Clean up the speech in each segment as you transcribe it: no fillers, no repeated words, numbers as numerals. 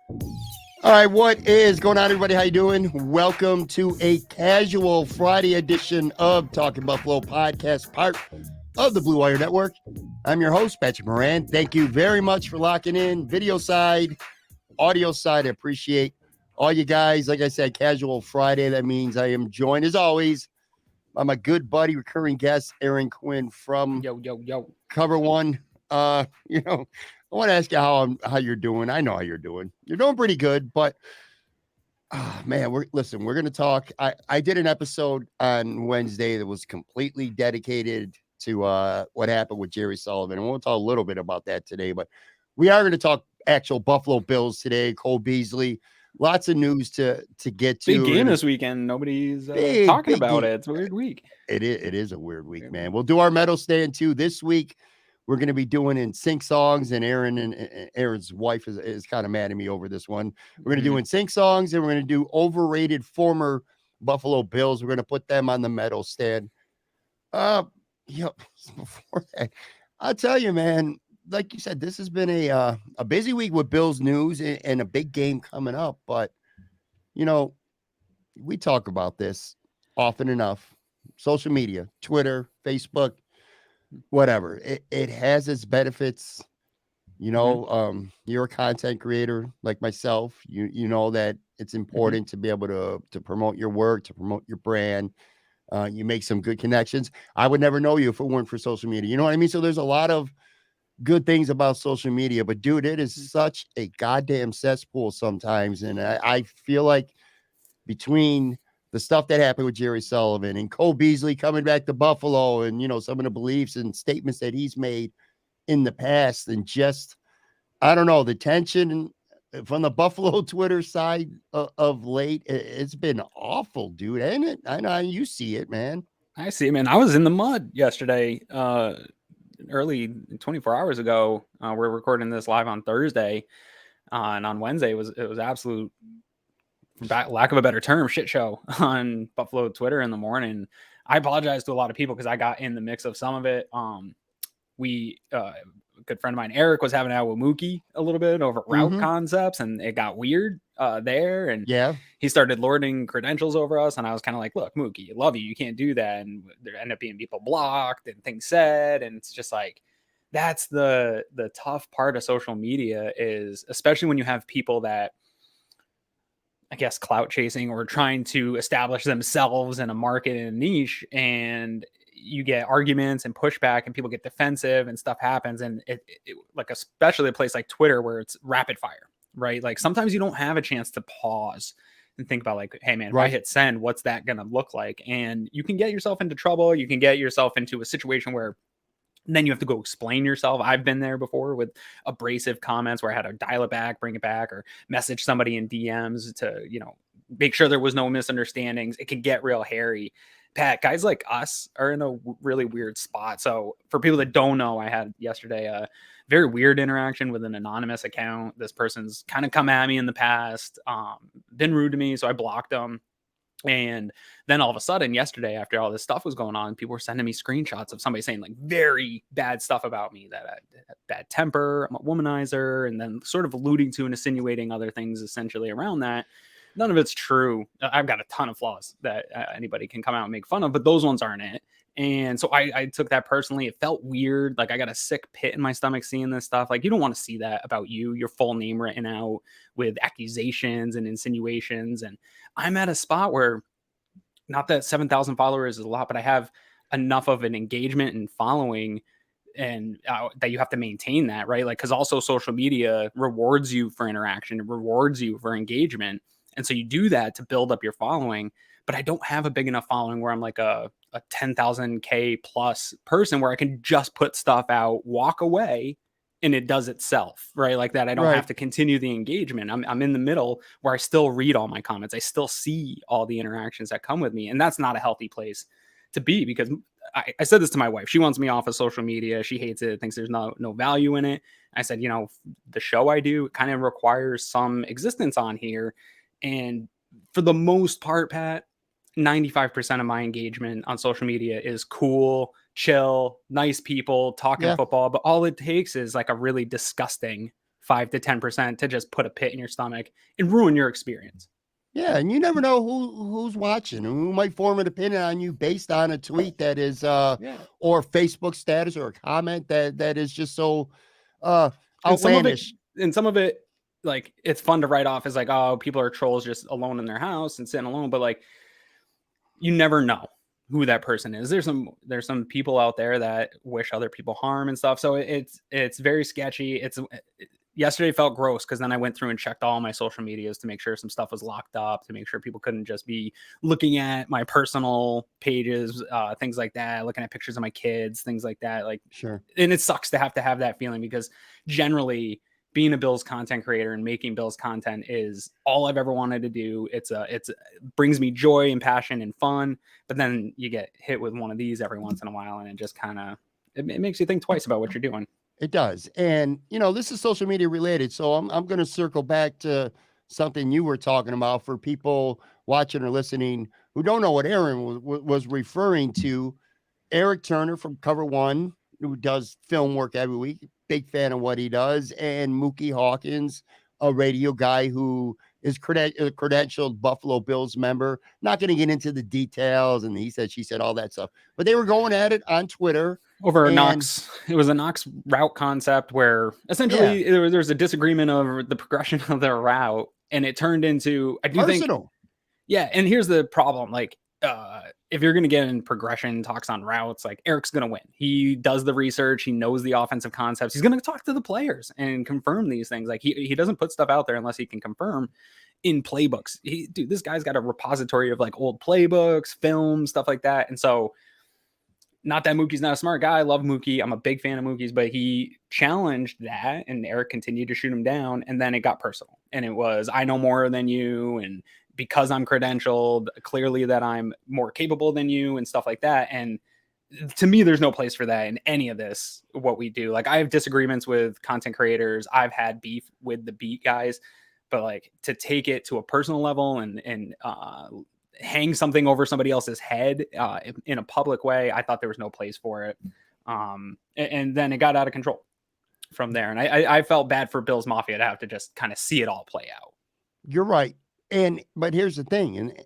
All right, what is going on, everybody? How you doing? Welcome to a casual Friday edition of Talking Buffalo podcast, part of the Blue Wire Network. I'm your host, Patrick Moran. Thank you very much for locking in. Video side, audio side, I appreciate all you guys. Like I said, casual Friday. That means I am joined, as always, by my good buddy, recurring guest, Aaron Quinn from Yo. Cover One. I want to ask you how you're doing. I know how you're doing. You're doing pretty good, but man, we're going to talk. I did an episode on Wednesday that was completely dedicated to what happened with Jerry Sullivan, and we'll talk a little bit about that today. But we are going to talk actual Buffalo Bills today. Cole Beasley, lots of news to get to. Big game this weekend. Nobody's big talking about game. it. It's a weird week. It is a weird week, man. We'll do our medal stand too this week. We're going to be doing in sync songs, and Aaron's wife is kind of mad at me over this one. We're going to do in sync songs, and we're going to do overrated former Buffalo Bills. We're going to put them on the medal stand. Before that, I'll tell you, man, like you said, this has been a busy week with Bills news and a big game coming up. But, we talk about this often enough. Social media, Twitter, Facebook, whatever. It has its benefits. You're a content creator like myself. You know that it's important to be able to promote your work, to promote your brand. You make some good connections. I would never know you if it weren't for social media. You know what I mean? So there's a lot of good things about social media, but dude, it is such a goddamn cesspool sometimes. And I feel like between the stuff that happened with Jerry Sullivan and Cole Beasley coming back to Buffalo and, some of the beliefs and statements that he's made in the past, and just, I don't know, the tension from the Buffalo Twitter side of late, it's been awful, dude, ain't it? I know you see it, man. I see, man. I was in the mud yesterday, early 24 hours ago. We're recording this live on Thursday, and on Wednesday it was absolute, lack of a better term, shit show on Buffalo Twitter in the morning. I apologize to a lot of people because I got in the mix of some of it. A good friend of mine, Eric, was having out with Mookie a little bit over route concepts, and it got weird there. And he started lording credentials over us. And I was kind of like, look, Mookie, I love you. You can't do that. And there end up being people blocked and things said. And it's just like, that's the tough part of social media, is especially when you have people that, I guess, clout chasing or trying to establish themselves in a market and a niche, and you get arguments and pushback and people get defensive and stuff happens. And it like, especially a place like Twitter where it's rapid fire, right? Like sometimes you don't have a chance to pause and think about like, hey man, if I hit send, what's that going to look like? And you can get yourself into trouble. You can get yourself into a situation where then you have to go explain yourself. I've been there before with abrasive comments where I had to dial it back, bring it back, or message somebody in DMs to, make sure there was no misunderstandings. It can get real hairy. Pat, guys like us are in a really weird spot. So for people that don't know, I had yesterday a very weird interaction with an anonymous account. This person's kind of come at me in the past, been rude to me, so I blocked them. And then all of a sudden yesterday, after all this stuff was going on, people were sending me screenshots of somebody saying like very bad stuff about me, that I had bad temper, I'm a womanizer, and then sort of alluding to and insinuating other things essentially around that. None of it's true. I've got a ton of flaws that anybody can come out and make fun of, but those ones aren't it. And so I took that personally. It felt weird. Like I got a sick pit in my stomach seeing this stuff. Like you don't want to see that about you, your full name written out with accusations and insinuations. And I'm at a spot where, not that 7,000 followers is a lot, but I have enough of an engagement and following, and that you have to maintain that, right? Like, because also social media rewards you for interaction, it rewards you for engagement. And so you do that to build up your following. But I don't have a big enough following where I'm like a 10,000K plus person where I can just put stuff out, walk away, and it does itself, right? Like that. I don't have to continue the engagement. I'm in the middle where I still read all my comments. I still see all the interactions that come with me. And that's not a healthy place to be, because I said this to my wife. She wants me off of social media. She hates it, thinks there's no value in it. I said, the show I do kind of requires some existence on here. And for the most part, Pat, 95% of my engagement on social media is cool, chill, nice people talking football. But all it takes is like a really disgusting 5 to 10% to just put a pit in your stomach and ruin your experience. Yeah, and you never know who's watching, who might form an opinion on you based on a tweet that is or Facebook status or a comment that is just so outlandish. And some of it, like, it's fun to write off as like, oh, people are trolls just alone in their house and sitting alone, but like, you never know who that person is. There's some people out there that wish other people harm and stuff. So it's very sketchy. Yesterday felt gross because then I went through and checked all my social medias to make sure some stuff was locked up, to make sure people couldn't just be looking at my personal pages, things like that, looking at pictures of my kids, things like that. Like, sure. And it sucks to have that feeling, because generally being a Bills content creator and making Bills content is all I've ever wanted to do. It brings me joy and passion and fun, but then you get hit with one of these every once in a while, and it just kind of, it makes you think twice about what you're doing. It does. And, this is social media related. So I'm going to circle back to something you were talking about for people watching or listening who don't know what Aaron was referring to. Eric Turner from Cover One, who does film work every week, big fan of what he does. And Mookie Hawkins, a radio guy who is a credentialed Buffalo Bills member. Not going to get into the details and he said, she said, all that stuff. But they were going at it on Twitter. Over Knox. It was a Knox route concept where essentially there was a disagreement over the progression of their route, and it turned into, I do personal. think. Yeah, and here's the problem. Like, if you're going to get in progression talks on routes, like, Eric's going to win. He does the research. He knows the offensive concepts. He's going to talk to the players and confirm these things. Like, he doesn't put stuff out there unless he can confirm in playbooks. Dude, this guy's got a repository of like old playbooks, film, stuff like that. And so, not that Mookie's not a smart guy. I love Mookie. I'm a big fan of Mookie's, but he challenged that, and Eric continued to shoot him down. And then it got personal, and it was, I know more than you, and because I'm credentialed, clearly that I'm more capable than you, and stuff like that. And to me, there's no place for that in any of this, what we do. Like, I have disagreements with content creators. I've had beef with the beat guys, but like, to take it to a personal level and hang something over somebody else's head in a public way, I thought there was no place for it. And then it got out of control from there. And I felt bad for Bills Mafia to have to just kind of see it all play out. You're right. But here's the thing. And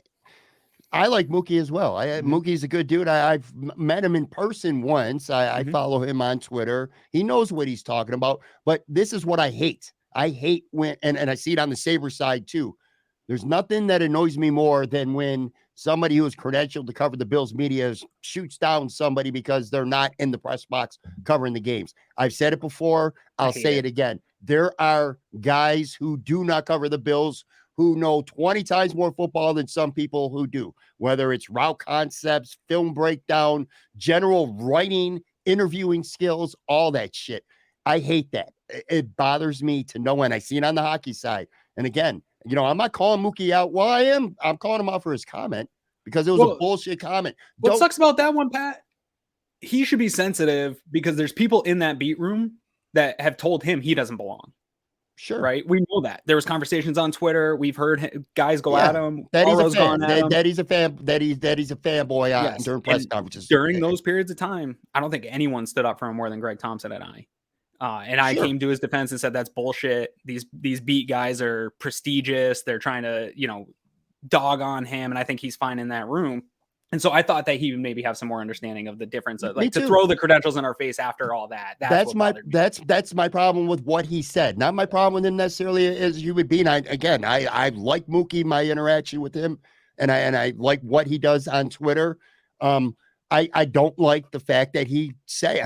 I like Mookie as well. Mookie's a good dude. I've met him in person once. I follow him on Twitter. He knows what he's talking about. But this is what I hate. I hate when, and I see it on the Sabre side too. There's nothing that annoys me more than when somebody who is credentialed to cover the Bills media shoots down somebody because they're not in the press box covering the games. I've said it before. I'll say it again. There are guys who do not cover the Bills who know 20 times more football than some people who do, whether it's route concepts, film breakdown, general writing, interviewing skills, all that shit. I hate that. It bothers me to no end. I see it on the hockey side. And again, I'm not calling Mookie out. Well, I'm calling him out for his comment because it was a bullshit comment. What sucks about that one, Pat? He should be sensitive because there's people in that beat room that have told him he doesn't belong. Sure. Right. We know that. There was conversations on Twitter. We've heard guys go at him. That he's a fan. That he's a fan. That he's a fanboy during press conferences. During those periods of time, I don't think anyone stood up for him more than Greg Thompson and I. And I came to his defense and said, that's bullshit. These beat guys are prestigious. They're trying to, dog on him. And I think he's fine in that room. And so I thought that he would maybe have some more understanding of the difference of, like, to throw the credentials in our face after all that. That's my problem with what he said. Not my problem with him necessarily as a human being. I like Mookie, my interaction with him, and I like what he does on Twitter. I don't like the fact that he said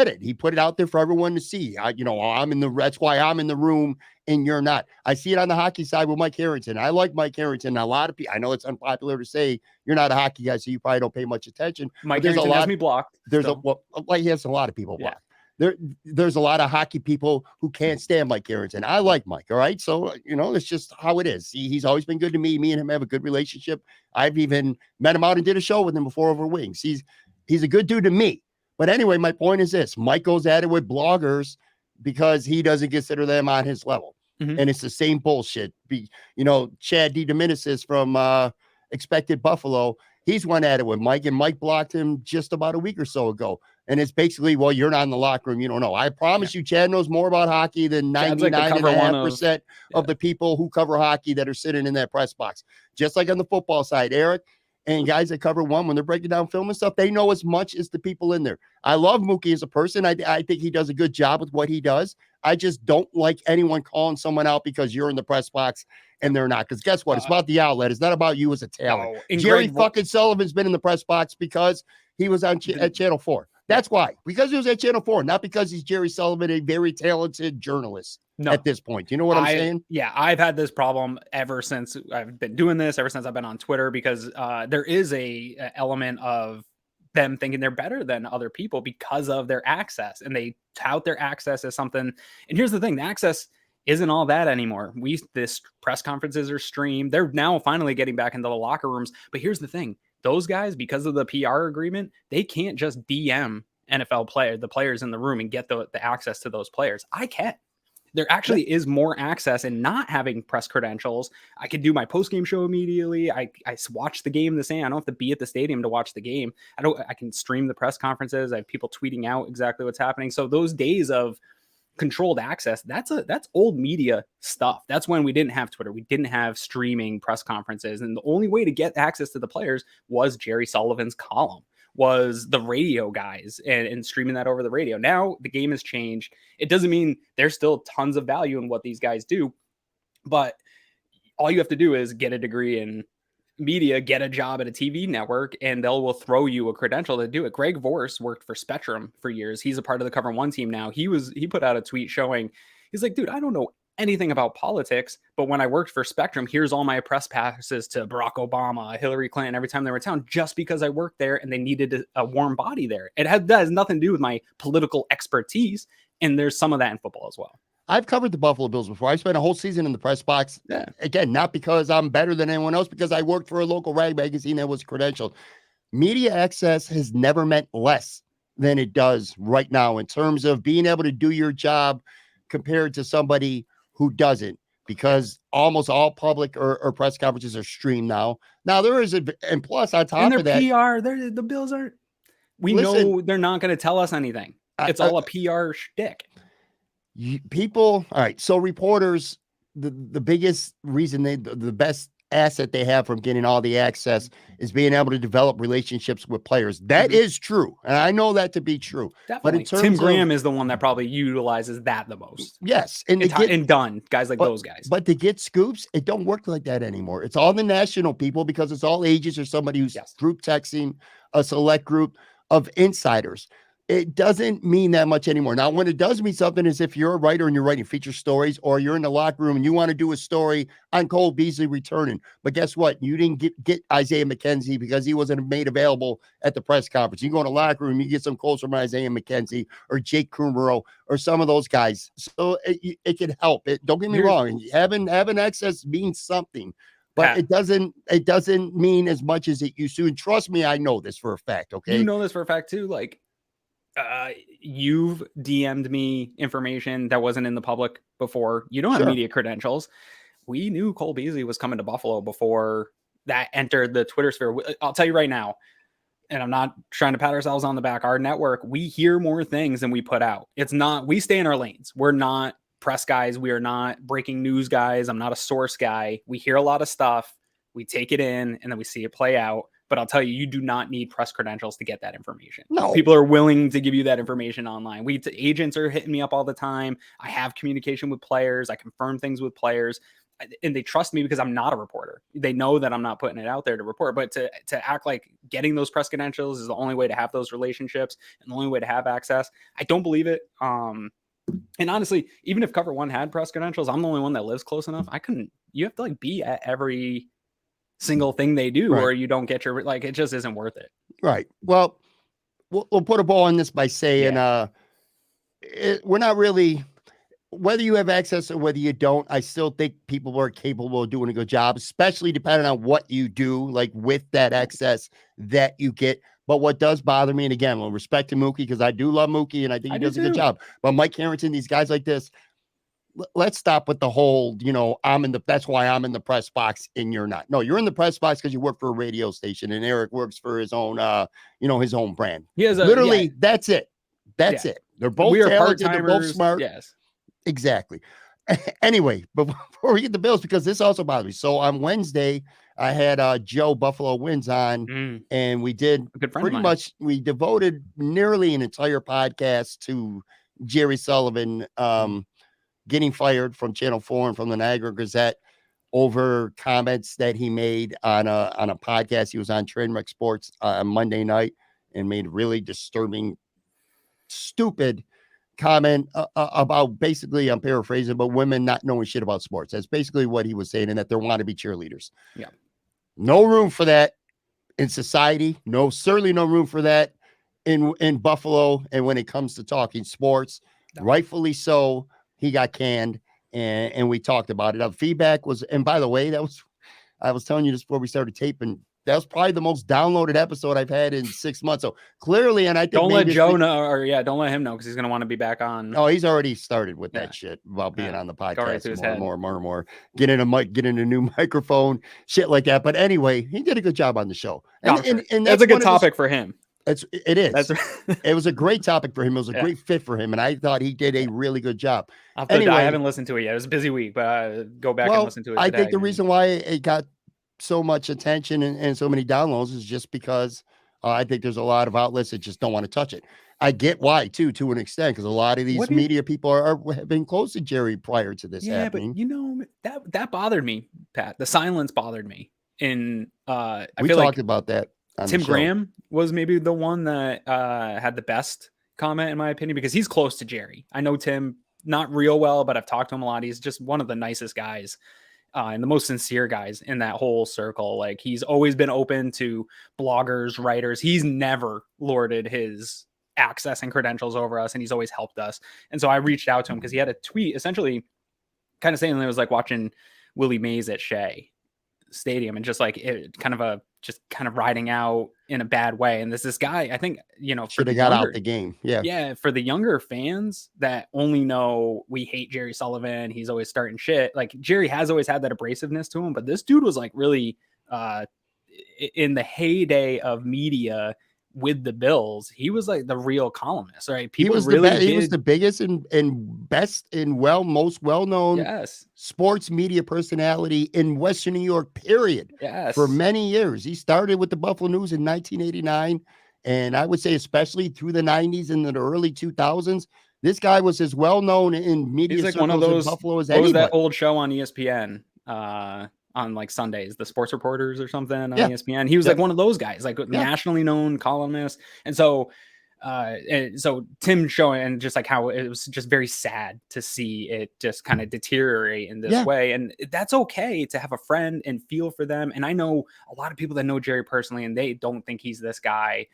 it. He put it out there for everyone to see. That's why I'm in the room and you're not. I see it on the hockey side with Mike Harrington. I like Mike Harrington. A lot of people, I know it's unpopular to say you're not a hockey guy, so you probably don't pay much attention. Mike Harrington has me blocked. He has a lot of people blocked. There's a lot of hockey people who can't stand Mike Harrington. I like Mike. All right. So, it's just how it is. He's always been good to me. Me and him have a good relationship. I've even met him out and did a show with him before over Wings. He's a good dude to me. But anyway, my point is this: Mike goes at it with bloggers because he doesn't consider them on his level. And it's the same bullshit. Chad DeDominicis from Expected Buffalo, he's went at it with Mike, and Mike blocked him just about a week or so ago. And it's basically, well, you're not in the locker room. You don't know. I promise you, Chad knows more about hockey than 99.5% of the people who cover hockey that are sitting in that press box. Just like on the football side, Eric and guys that cover one, when they're breaking down film and stuff, they know as much as the people in there. I love Mookie as a person. I think he does a good job with what he does. I just don't like anyone calling someone out because you're in the press box and they're not. Because guess what? It's about the outlet. It's not about you as a talent. No, Jerry fucking Sullivan's been in the press box because he was on at Channel 4. That's why. Because he was at Channel 4, not because he's Jerry Sullivan, a very talented journalist at this point. You know what I'm saying? Yeah, I've had this problem ever since I've been doing this, ever since I've been on Twitter, because there is a element of them thinking they're better than other people because of their access, and they tout their access as something. And here's the thing, the access isn't all that anymore. This press conferences are streamed. They're now finally getting back into the locker rooms. But here's the thing, those guys, because of the PR agreement, they can't just DM the players in the room and get the access to those players. I can. There actually is more access in not having press credentials. I could do my post-game show immediately. I watch the game the same. I don't have to be at the stadium to watch the game. I can stream the press conferences. I have people tweeting out exactly what's happening. So those days of controlled access, that's old media stuff. That's when we didn't have Twitter. We didn't have streaming press conferences. And the only way to get access to the players was Jerry Sullivan's column, was the radio guys and streaming that over the radio. Now the game has changed. It doesn't mean there's still tons of value in what these guys do, but all you have to do is get a degree in media, get a job at a TV network, and will throw you a credential to do it. Greg Vorse worked for Spectrum for years. He's a part of the Cover One team now. He put out a tweet showing, he's like, dude, I don't know anything about politics, but when I worked for Spectrum, here's all my press passes to Barack Obama, Hillary Clinton, every time they were in town, just because I worked there and they needed a warm body there. That has nothing to do with my political expertise, and there's some of that in football as well. I've covered the Buffalo Bills before. I spent a whole season in the press box. Yeah. Again, not because I'm better than anyone else, because I worked for a local rag magazine that was credentialed. Media access has never meant less than it does right now in terms of being able to do your job compared to somebody who doesn't, because almost all public or press conferences are streamed now. Now there is and plus on top of that, PR, the Bills are, know they're not going to tell us anything. It's all a PR shtick. People, all right. So reporters, the biggest reason the best asset they have from getting all the access is being able to develop relationships with players. That is true. And I know that to be true. Definitely. But in terms Tim Graham is the one that probably utilizes that the most. Yes. And Dunn, guys like those guys. But to get scoops, it don't work like that anymore. It's all the national people, because it's all ages or somebody who's group texting a select group of insiders. It doesn't mean that much anymore. Now, when it does mean something is if you're a writer and you're writing feature stories, or you're in the locker room and you want to do a story on Cole Beasley returning. But guess what? You didn't get Isaiah McKenzie because he wasn't made available at the press conference. You go in the locker room, you get some calls from Isaiah McKenzie or Jake Kummerow or some of those guys. So it can help. Don't get me wrong. Having access means something. But it doesn't mean as much as it used to. And trust me, I know this for a fact. Okay. You know this for a fact too. Like, you've DM'd me information that wasn't in the public before. You don't have media credentials. We knew Cole Beasley was coming to Buffalo before that entered the Twitter sphere. I'll tell you right now, and I'm not trying to pat ourselves on the back, our network, we hear more things than we put out. It's not, we stay in our lanes. We're not press guys. We are not breaking news guys. I'm not a source guy. We hear a lot of stuff. We take it in and then we see it play out. But I'll tell you, you do not need press credentials to get that information. No. People are willing to give you that information online. Agents are hitting me up all the time. I have communication with players. I confirm things with players. And they trust me because I'm not a reporter. They know that I'm not putting it out there to report. But to act like getting those press credentials is the only way to have those relationships and the only way to have access, I don't believe it. And honestly, even if Cover One had press credentials, I'm the only one that lives close enough. You have to be at every single thing they do, or you don't get your, it just isn't worth it. Right. Well, we'll put a ball on this by saying, we're not really, whether you have access or whether you don't, I still think people are capable of doing a good job, especially depending on what you do, like with that access that you get. But what does bother me, and again, with respect to Mookie, because I do love Mookie and I think he does a good job, but Mike Harrington, these guys like this, let's stop with the whole, that's why I'm in the press box and you're not. No, you're in the press box because you work for a radio station, and Eric works for his own, his own brand. He has literally, that's it. That's it. They're both talented. They're both smart. Yes. Exactly. Anyway, but before we get the Bills, because this also bothers me. So on Wednesday, I had Joe Buffalo Wins on, and we did pretty much, we devoted nearly an entire podcast to Jerry Sullivan getting fired from Channel 4 and from the Niagara Gazette over comments that he made on a podcast. He was on Trainwreck Sports on Monday night and made really disturbing, stupid comment about, basically, I'm paraphrasing, but women not knowing shit about sports. That's basically what he was saying, and that they want to be cheerleaders. Yeah. No room for that in society. No, certainly no room for that in Buffalo. And when it comes to talking sports, rightfully so, he got canned, and we talked about it. Feedback was, and by the way, I was telling you this before we started taping, that was probably the most downloaded episode I've had in 6 months. So clearly, and I think don't let Joe know, or don't let him know, because he's going to want to be back on. Oh, he's already started with that shit about being on the podcast more. Getting a new microphone, shit like that. But anyway, he did a good job on the show, and that's a good topic for him. It is. It was a great topic for him. It was a great fit for him, and I thought he did a really good job. Anyway, I haven't listened to it yet. It was a busy week, but go back and listen to it today. I think the reason why it got so much attention and so many downloads is just because I think there's a lot of outlets that just don't want to touch it. I get why too, to an extent, because a lot of these media people have been close to Jerry prior to this happening. But that bothered me, Pat. The silence bothered me. We talked about that. Tim Graham was maybe the one that had the best comment, in my opinion, because he's close to Jerry. I know Tim not real well, but I've talked to him a lot. He's just one of the nicest guys. And the most sincere guys in that whole circle. Like, he's always been open to bloggers, writers. He's never lorded his access and credentials over us, and he's always helped us. And so I reached out to him because he had a tweet essentially kind of saying that it was like watching Willie Mays at Shea Stadium, and just like kind of riding out in a bad way. And this guy, I think, should have got out the game. Yeah. For the younger fans that only know we hate Jerry Sullivan, he's always starting shit. Like, Jerry has always had that abrasiveness to him, but this dude was like really in the heyday of media with the Bills, he was like the real columnist, right? He was the biggest and best and most well-known sports media personality in Western New York, period. Yes. For many years. He started with the Buffalo News in 1989, and I would say especially through the 90s and the early 2000s, this guy was as well-known in media circles one of those, in Buffalo as anybody. What was that old show on ESPN? On like Sundays, the Sports Reporters or something on ESPN. He was like one of those guys, like nationally known columnist. And so Tim showing, and just like how it was just very sad to see it just kind of deteriorate in this way. And that's okay to have a friend and feel for them. And I know a lot of people that know Jerry personally, and they don't think he's this guy,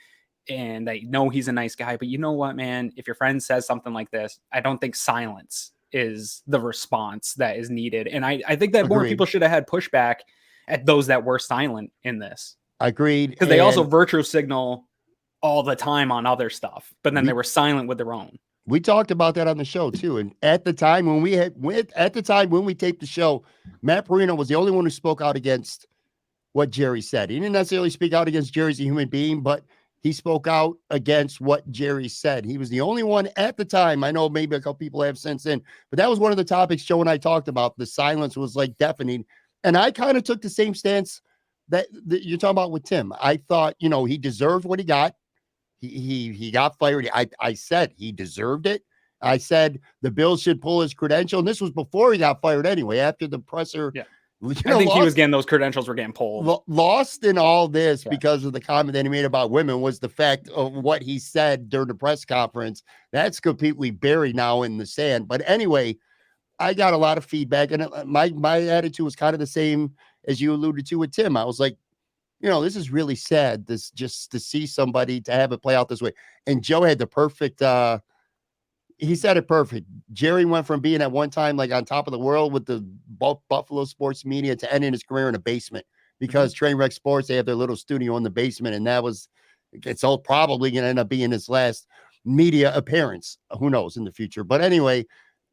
and they know he's a nice guy. But you know what, man, if your friend says something like this, I don't think silence is the response that is needed. And I think that more people should have had pushback at those that were silent in this. Agreed. Because they also virtue signal all the time on other stuff, but then they were silent with their own. We talked about that on the show too. And at the time when we taped the show, Matt Perino was the only one who spoke out against what Jerry said. He didn't necessarily speak out against Jerry as a human being, but he spoke out against what Jerry said. He was the only one at the time. I know maybe a couple people have since then, but that was one of the topics Joe and I talked about. The silence was like deafening. And I kind of took the same stance that you're talking about with Tim. I thought, he deserved what he got. He got fired. I said he deserved it. I said the Bills should pull his credential. And this was before he got fired anyway, after the presser. Yeah. I think he was getting those credentials were getting pulled. Lost in all this because of the comment that he made about women was the fact of what he said during the press conference. That's completely buried now in the sand. But anyway, I got a lot of feedback, and my attitude was kind of the same as you alluded to with Tim. I was like, this is really sad. This just to see somebody to have it play out this way. And Joe had the perfect. He said it perfect. Jerry went from being at one time like on top of the world with the Buffalo sports media to ending his career in a basement because Trainwreck Sports, they have their little studio in the basement, and it's all probably going to end up being his last media appearance. Who knows in the future? But anyway,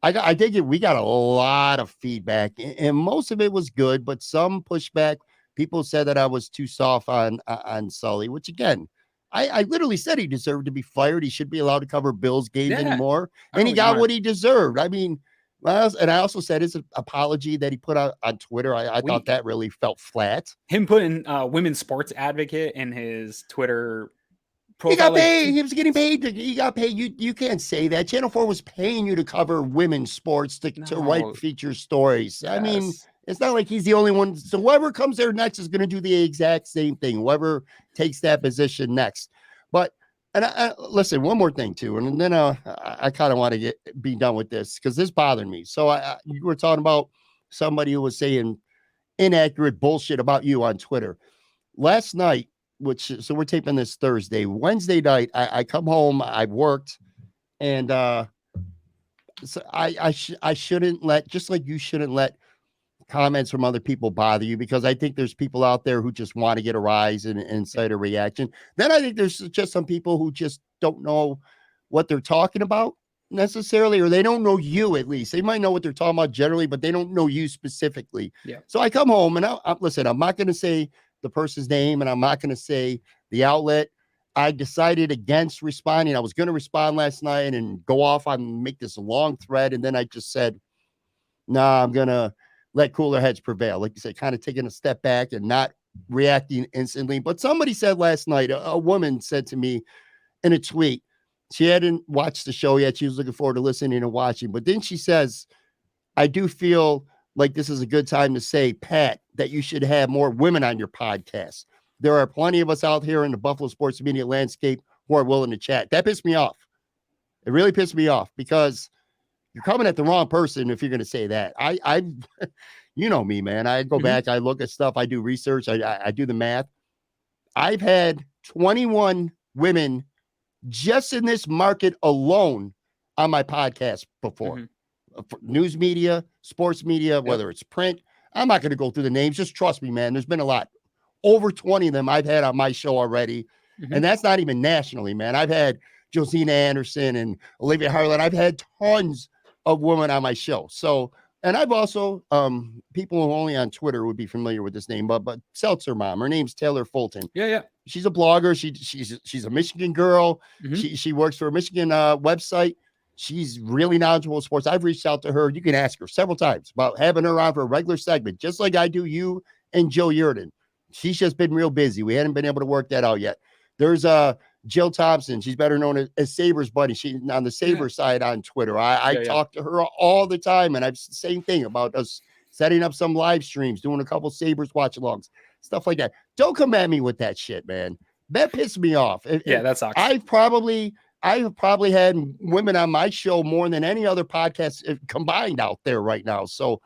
I think we got a lot of feedback, and most of it was good, but some pushback. People said that I was too soft on Sully, which again, I literally said he deserved to be fired. He should be allowed to cover Bills games anymore, and he got what he deserved. I mean, and I also said his apology that he put out on Twitter. I thought that really felt flat. Him putting women's sports advocate in his Twitter profile. He got paid. He was getting paid. He got paid. You can't say that. Channel 4 was paying you to cover women's sports to write feature stories. Yes. I mean, it's not like he's the only one. So whoever comes there next is going to do the exact same thing. Whoever takes that position next. But and listen, one more thing too, and then I kind of want to be done with this because this bothered me. So you were talking about somebody who was saying inaccurate bullshit about you on Twitter last night. So we're taping this Thursday. Wednesday night, I come home. I worked, and so I shouldn't let, just like you shouldn't let comments from other people bother you, because I think there's people out there who just want to get a rise and incite a reaction. Then I think there's just some people who just don't know what they're talking about necessarily, or they don't know you. At least they might know what they're talking about generally, but they don't know you specifically. Yeah. So I come home and listen. I'm not going to say the person's name, and I'm not going to say the outlet. I decided against responding. I was going to respond last night and go off on make this long thread, and then I just said, "Nah, I'm going to let cooler heads prevail." Like you said, kind of taking a step back and not reacting instantly. But somebody said last night, a woman said to me in a tweet, she hadn't watched the show yet. She was looking forward to listening and watching. But then she says, "I do feel like this is a good time to say, Pat, that you should have more women on your podcast. There are plenty of us out here in the Buffalo sports media landscape who are willing to chat." That pissed me off. It really pissed me off, because you're coming at the wrong person if you're going to say that. I you know me, man. I go back, I look at stuff, I do research, I do the math. I've had 21 women just in this market alone on my podcast before. News media, sports media, whether it's print. I'm not going to go through the names. Just trust me, man. There's been a lot. Over 20 of them I've had on my show already. And that's not even nationally, man. I've had Josina Anderson and Olivia Harlan. I've had tons of women on my show. So, and I've also, people who only on Twitter would be familiar with this name, but Seltzer Mom. Her name's Taylor Fulton. Yeah. She's a blogger. She's a Michigan girl. She works for a Michigan website. She's really knowledgeable in sports. I've reached out to her. You can ask her several times about having her on for a regular segment, just like I do you and Joe Yurden. She's just been real busy. We hadn't been able to work that out yet. There's Jill Thompson. She's better known as Sabres Buddy. She's on the Sabres side on Twitter. I talk to her all the time, and I've same thing about us setting up some live streams, doing a couple Sabres watch-alongs, stuff like that. Don't come at me with that shit, man. That pissed me off. That sucks. I have probably had women on my show more than any other podcast combined out there right now. So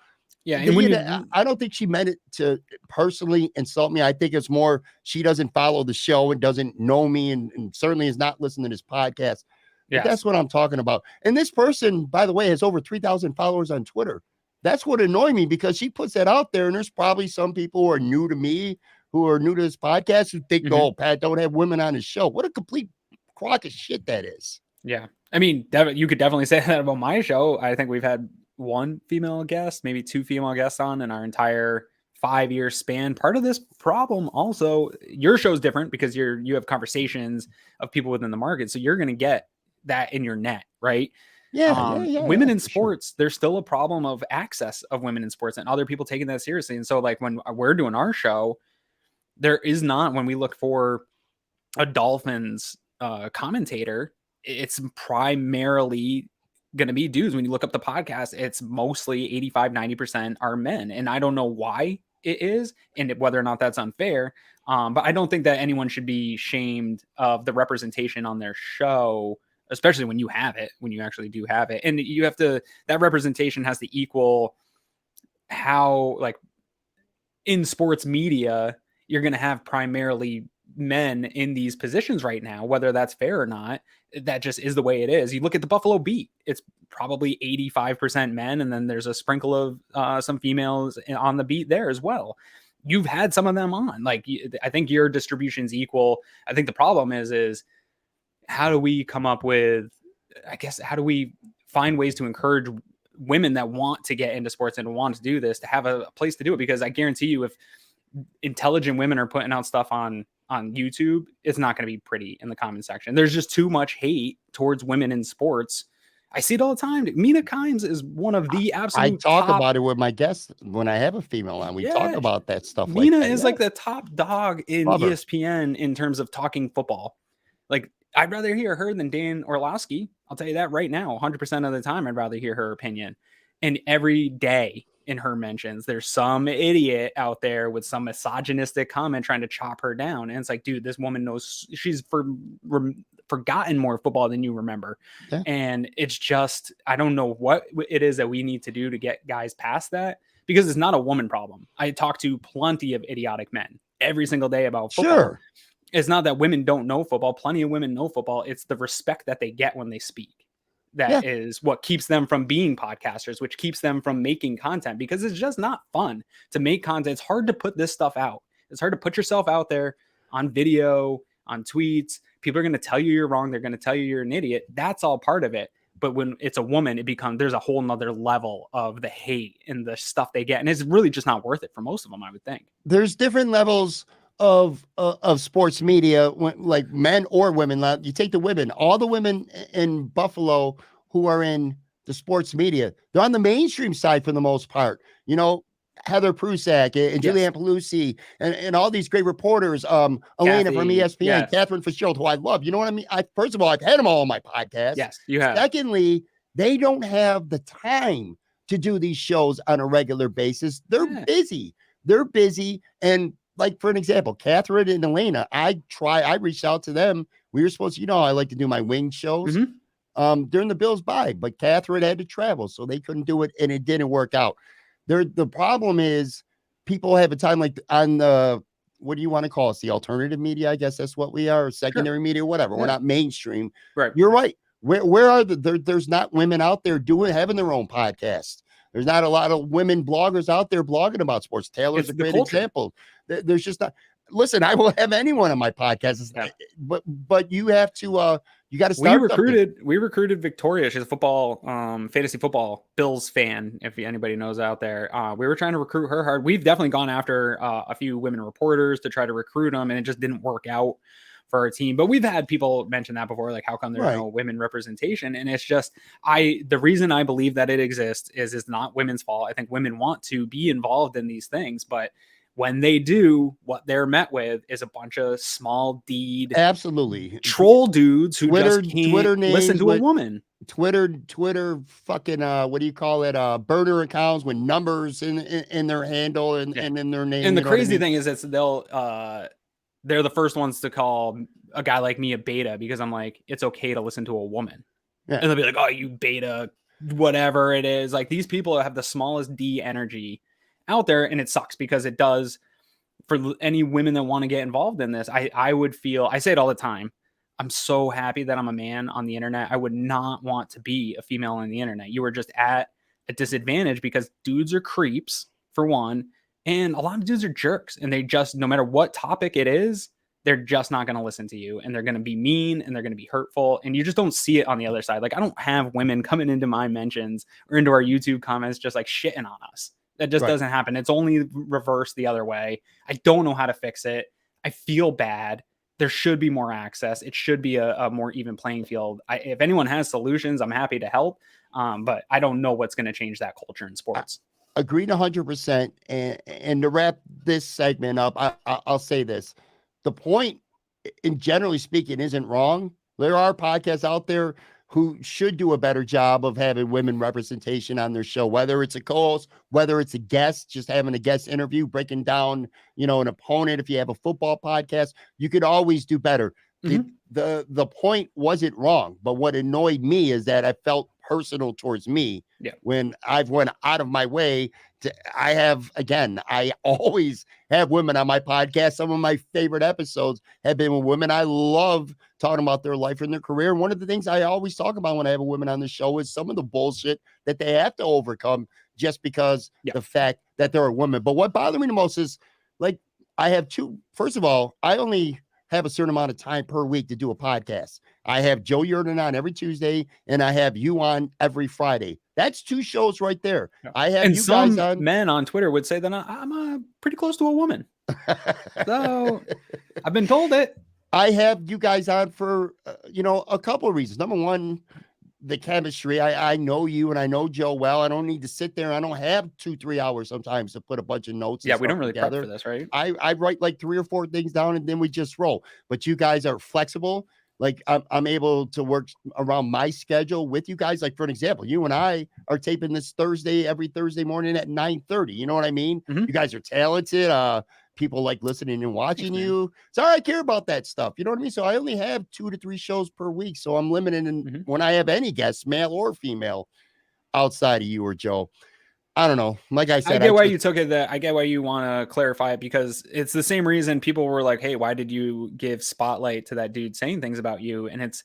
and I don't think she meant it to personally insult me. I think it's more she doesn't follow the show and doesn't know me, and certainly is not listening to this podcast. Yeah, that's what I'm talking about. And this person, by the way, has over 3,000 followers on Twitter. That's what annoyed me, because she puts that out there, and there's probably some people who are new to me, who are new to this podcast, who think, "Oh, Pat don't have women on his show." What a complete crock of shit that is. Yeah. I mean, you could definitely say that about my show. I think we've had one female guest, maybe two female guests on in our entire 5-year span. Part of this problem also, your show's different because you have conversations of people within the market. So you're going to get that in your net, right? Women in sports, there's still a problem of access of women in sports and other people taking that seriously. And so like when we're doing our show, there is not, when we look for a Dolphins commentator, it's primarily going to be dudes. When you look up the podcast, it's mostly 85-90% are men, and I don't know why it is and whether or not that's unfair, but I don't think that anyone should be shamed of the representation on their show, especially when you have it, when you actually do have it. And you have to, that representation has to equal how, like, in sports media you're going to have primarily men in these positions right now, whether that's fair or not. That just is the way it is. You look at the Buffalo Beat, it's probably 85% men, and then there's a sprinkle of some females on the beat there as well. You've had some of them on. Like, I think your distribution's equal. I think the problem is how do we come up with, I guess, how do we find ways to encourage women that want to get into sports and want to do this to have a place to do it, because I guarantee you, if intelligent women are putting out stuff on YouTube, it's not going to be pretty in the comment section. There's just too much hate towards women in sports. I see it all the time. Mina Kimes is one of the absolute I talk top... about it with my guests when I have a female on. We talk about that stuff. Mina like that. is like the top dog in ESPN in terms of talking football. Like, I'd rather hear her than Dan Orlovsky. I'll tell you that right now. 100% of the time, I'd rather hear her opinion. And every day in her mentions, there's some idiot out there with some misogynistic comment trying to chop her down. And it's like, dude, this woman knows, she's forgotten more football than you remember. Yeah. And it's just, I don't know what it is that we need to do to get guys past that, because it's not a woman problem. I talk to plenty of idiotic men every single day about football. Sure. It's not that women don't know football. Plenty of women know football. It's the respect that they get when they speak. That is what keeps them from being podcasters, which keeps them from making content, because it's just not fun to make content. It's hard to put this stuff out. It's hard to put yourself out there on video, on tweets. People are going to tell you you're wrong. They're going to tell you you're an idiot. That's all part of it. But when it's a woman, there's a whole nother level of the hate and the stuff they get. And it's really just not worth it for most of them, I would think. There's different levels of sports media, like men or women. You take the women, all the women in Buffalo who are in the sports media, they're on the mainstream side for the most part. Heather Prusak and Julianne Pelusi and all these great reporters, Elena from ESPN, Catherine Fitzgerald, who I love. You know what I mean? First of all, I've had them all on my podcast. Yes, you have. Secondly, they don't have the time to do these shows on a regular basis. They're busy. And like, for an example, Catherine and Elena, I reached out to them. We were supposed to, I like to do my wing shows during the Bills bye, but Catherine had to travel, so they couldn't do it, and it didn't work out. The problem is people have a time, like on the, what do you want to call us? The alternative media, I guess that's what we are, secondary media, whatever. Yeah. We're not mainstream. Right. You're right. Where are there's not women out there having their own podcast. There's not a lot of women bloggers out there blogging about sports. Taylor's a great example. There's just not. Listen, I will have anyone on my podcast, but you have to. You got to start. We recruited Victoria. She's a football, fantasy football Bills fan. If anybody knows out there, we were trying to recruit her hard. We've definitely gone after a few women reporters to try to recruit them, and it just didn't work out for our team. But we've had people mention that before, like, how come there's no women representation? And it's just, the reason I believe that it exists is it's not women's fault. I think women want to be involved in these things, but when they do, what they're met with is a bunch of small deed, absolutely troll dudes who just can't listen to a woman. Twitter, fucking what do you call it? Burner accounts with numbers in their handle and in their name. And the crazy thing is, they're the first ones to call a guy like me a beta, because I'm like, it's okay to listen to a woman. Yeah. And they'll be like, oh, you beta, whatever it is. Like, these people have the smallest D energy out there, and it sucks, because it does, for any women that want to get involved in this. I would feel, I say it all the time, I'm so happy that I'm a man on the internet. I would not want to be a female on the internet. You are just at a disadvantage, because dudes are creeps, for one, and a lot of dudes are jerks, and they just, no matter what topic it is, they're just not going to listen to you, and they're going to be mean, and they're going to be hurtful, and you just don't see it on the other side. Like, I don't have women coming into my mentions or into our YouTube comments just like shitting on us. That just doesn't happen. It's only reversed the other way. I don't know how to fix it. I feel bad. There should be more access. It should be a more even playing field. If anyone has solutions, I'm happy to help. But I don't know what's going to change that culture in sports. Agreed 100%. And to wrap this segment up, I'll say this. The point, in generally speaking, isn't wrong. There are podcasts out there who should do a better job of having women representation on their show, whether it's a co-host, whether it's a guest, just having a guest interview, breaking down, an opponent. If you have a football podcast, you could always do better. Mm-hmm. The point wasn't wrong, but what annoyed me is that I felt personal towards me when I've went out of my way to, I always have women on my podcast. Some of my favorite episodes have been with women. I love talking about their life and their career. And one of the things I always talk about when I have a woman on the show is some of the bullshit that they have to overcome just because the fact that they're a woman. But what bothered me the most is, like, I have first of all, I only have a certain amount of time per week to do a podcast. I have Joe Yurden on every Tuesday, and I have you on every Friday. That's 2 shows right there. Yeah. I have and you some guys on. men on Twitter would say that I'm pretty close to a woman. So I've been told it. I have you guys on for, a couple of reasons. Number one, the chemistry. I know you and I know Joe well. I don't need to sit there. I don't have 2-3 hours sometimes to put a bunch of notes. Yeah, we don't really together. prep for this, right? I write like 3 or 4 things down and then we just roll. But you guys are flexible. Like I'm able to work around my schedule with you guys. Like for an example, you and I are taping this every Thursday morning at 9:30. You know what I mean? Mm-hmm. You guys are talented. People like listening and watching. Thanks, you. So I care about that stuff. You know what I mean? So I only have 2 to 3 shows per week. So I'm limited in when I have any guests, male or female, outside of you or Joe. I don't know. Like I said, I get why you took it. I get why you want to clarify it, because it's the same reason people were like, "Hey, why did you give spotlight to that dude saying things about you?" And it's,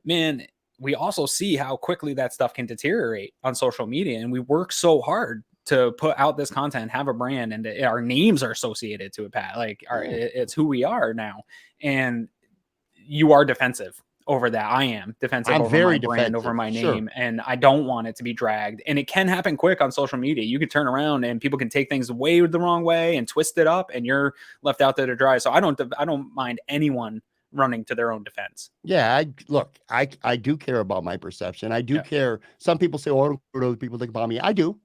man, we also see how quickly that stuff can deteriorate on social media, and we work so hard to put out this content, have a brand, and our names are associated to it, Pat. Like it's who we are now, and you are defensive over that. I am defensive over my brand, over my name, and I don't want it to be dragged. And it can happen quick on social media. You can turn around and people can take things way the wrong way and twist it up, and you're left out there to dry. So I don't mind anyone running to their own defense. Yeah, I do care about my perception. I do care. Some people say, "Oh, I don't care what other people think about me." I do.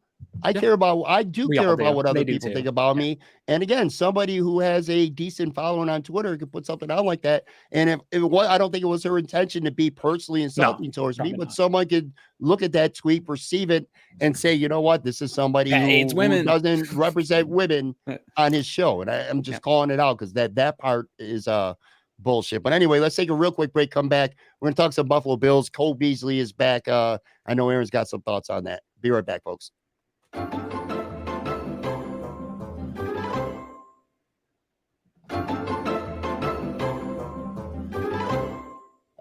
I care about what other people think about me. And again, somebody who has a decent following on Twitter could put something out like that. And if it was, I don't think it was her intention to be personally insulting towards me, but someone could look at that tweet, perceive it, and say, you know what, this is somebody who doesn't represent women on his show. And I'm just calling it out because that part is bullshit. But anyway, let's take a real quick break. Come back. We're gonna talk some Buffalo Bills. Cole Beasley is back. I know Aaron's got some thoughts on that. Be right back, folks.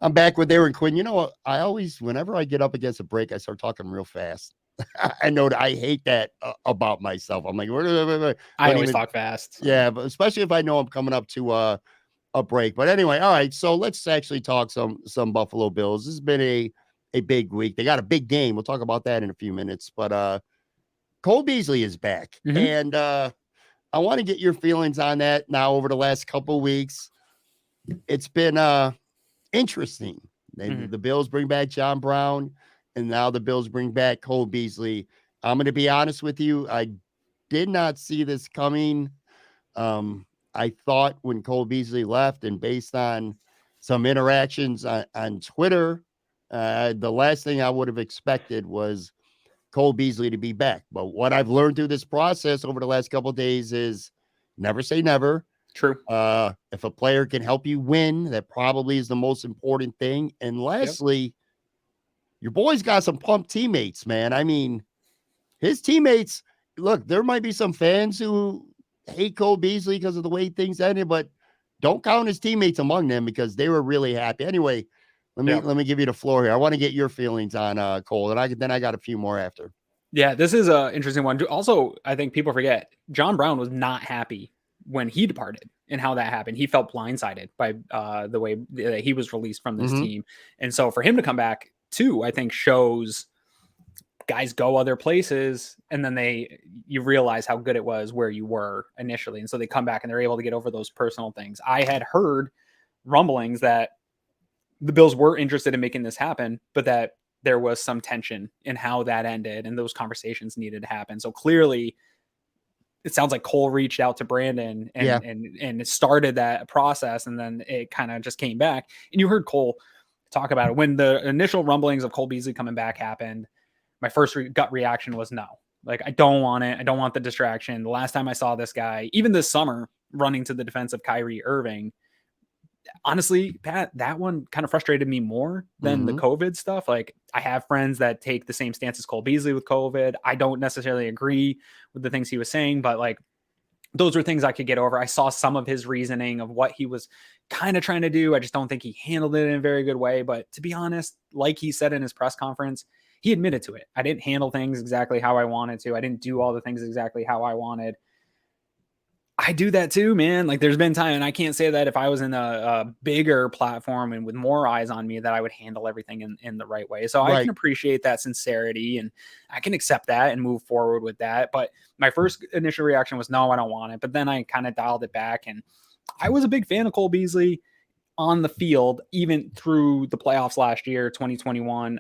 I'm back with Aaron Quinn. You know what? I always, whenever I get up against a break, I start talking real fast. I know that I hate that about myself. I'm like, I always talk fast. Yeah, but especially if I know I'm coming up to a break. But anyway, all right. So let's actually talk some Buffalo Bills. This has been a big week. They got a big game. We'll talk about that in a few minutes. But Cole Beasley is back. And I want to get your feelings on that now over the last couple of weeks. It's been interesting. The Bills bring back John Brown, and now the Bills bring back Cole Beasley. I'm going to be honest with you. I did not see this coming. I thought when Cole Beasley left, and based on some interactions on Twitter, the last thing I would have expected was Cole Beasley to be back. But what I've learned through this process over the last couple of days is never say never. True. If a player can help you win, that probably is the most important thing. And lastly, your boy's got some pumped teammates, man. I mean, his teammates, look, there might be some fans who hate Cole Beasley because of the way things ended, but don't count his teammates among them because they were really happy. Anyway, let me give you the floor here. I want to get your feelings on Cole, and then I got a few more after. Yeah, this is an interesting one. Also, I think people forget John Brown was not happy when he departed and how that happened. He felt blindsided by the way that he was released from this team. And so for him to come back too, I think shows guys go other places and then you realize how good it was where you were initially. And so they come back and they're able to get over those personal things. I had heard rumblings that the Bills were interested in making this happen, but that there was some tension in how that ended and those conversations needed to happen. So clearly it sounds like Cole reached out to Brandon and it started that process, and then it kind of just came back. And you heard Cole talk about it when the initial rumblings of Cole Beasley coming back happened. My first gut reaction was no. Like, I don't want it. I don't want the distraction. The last time I saw this guy, even this summer, running to the defense of Kyrie Irving, honestly, Pat, that one kind of frustrated me more than the COVID stuff. Like, I have friends that take the same stance as Cole Beasley with COVID. I don't necessarily agree with the things he was saying, but like, those were things I could get over. I saw some of his reasoning of what he was kind of trying to do. I just don't think he handled it in a very good way. But to be honest, like he said in his press conference, he admitted to it. I didn't handle things exactly how I wanted to. I didn't do all the things exactly how I wanted. I do that too, man. Like there's been time, and I can't say that if I was in a bigger platform and with more eyes on me that I would handle everything in the right way. So I can appreciate that sincerity and I can accept that and move forward with that. But my first initial reaction was, no, I don't want it. But then I kind of dialed it back, and I was a big fan of Cole Beasley on the field, even through the playoffs last year, 2021.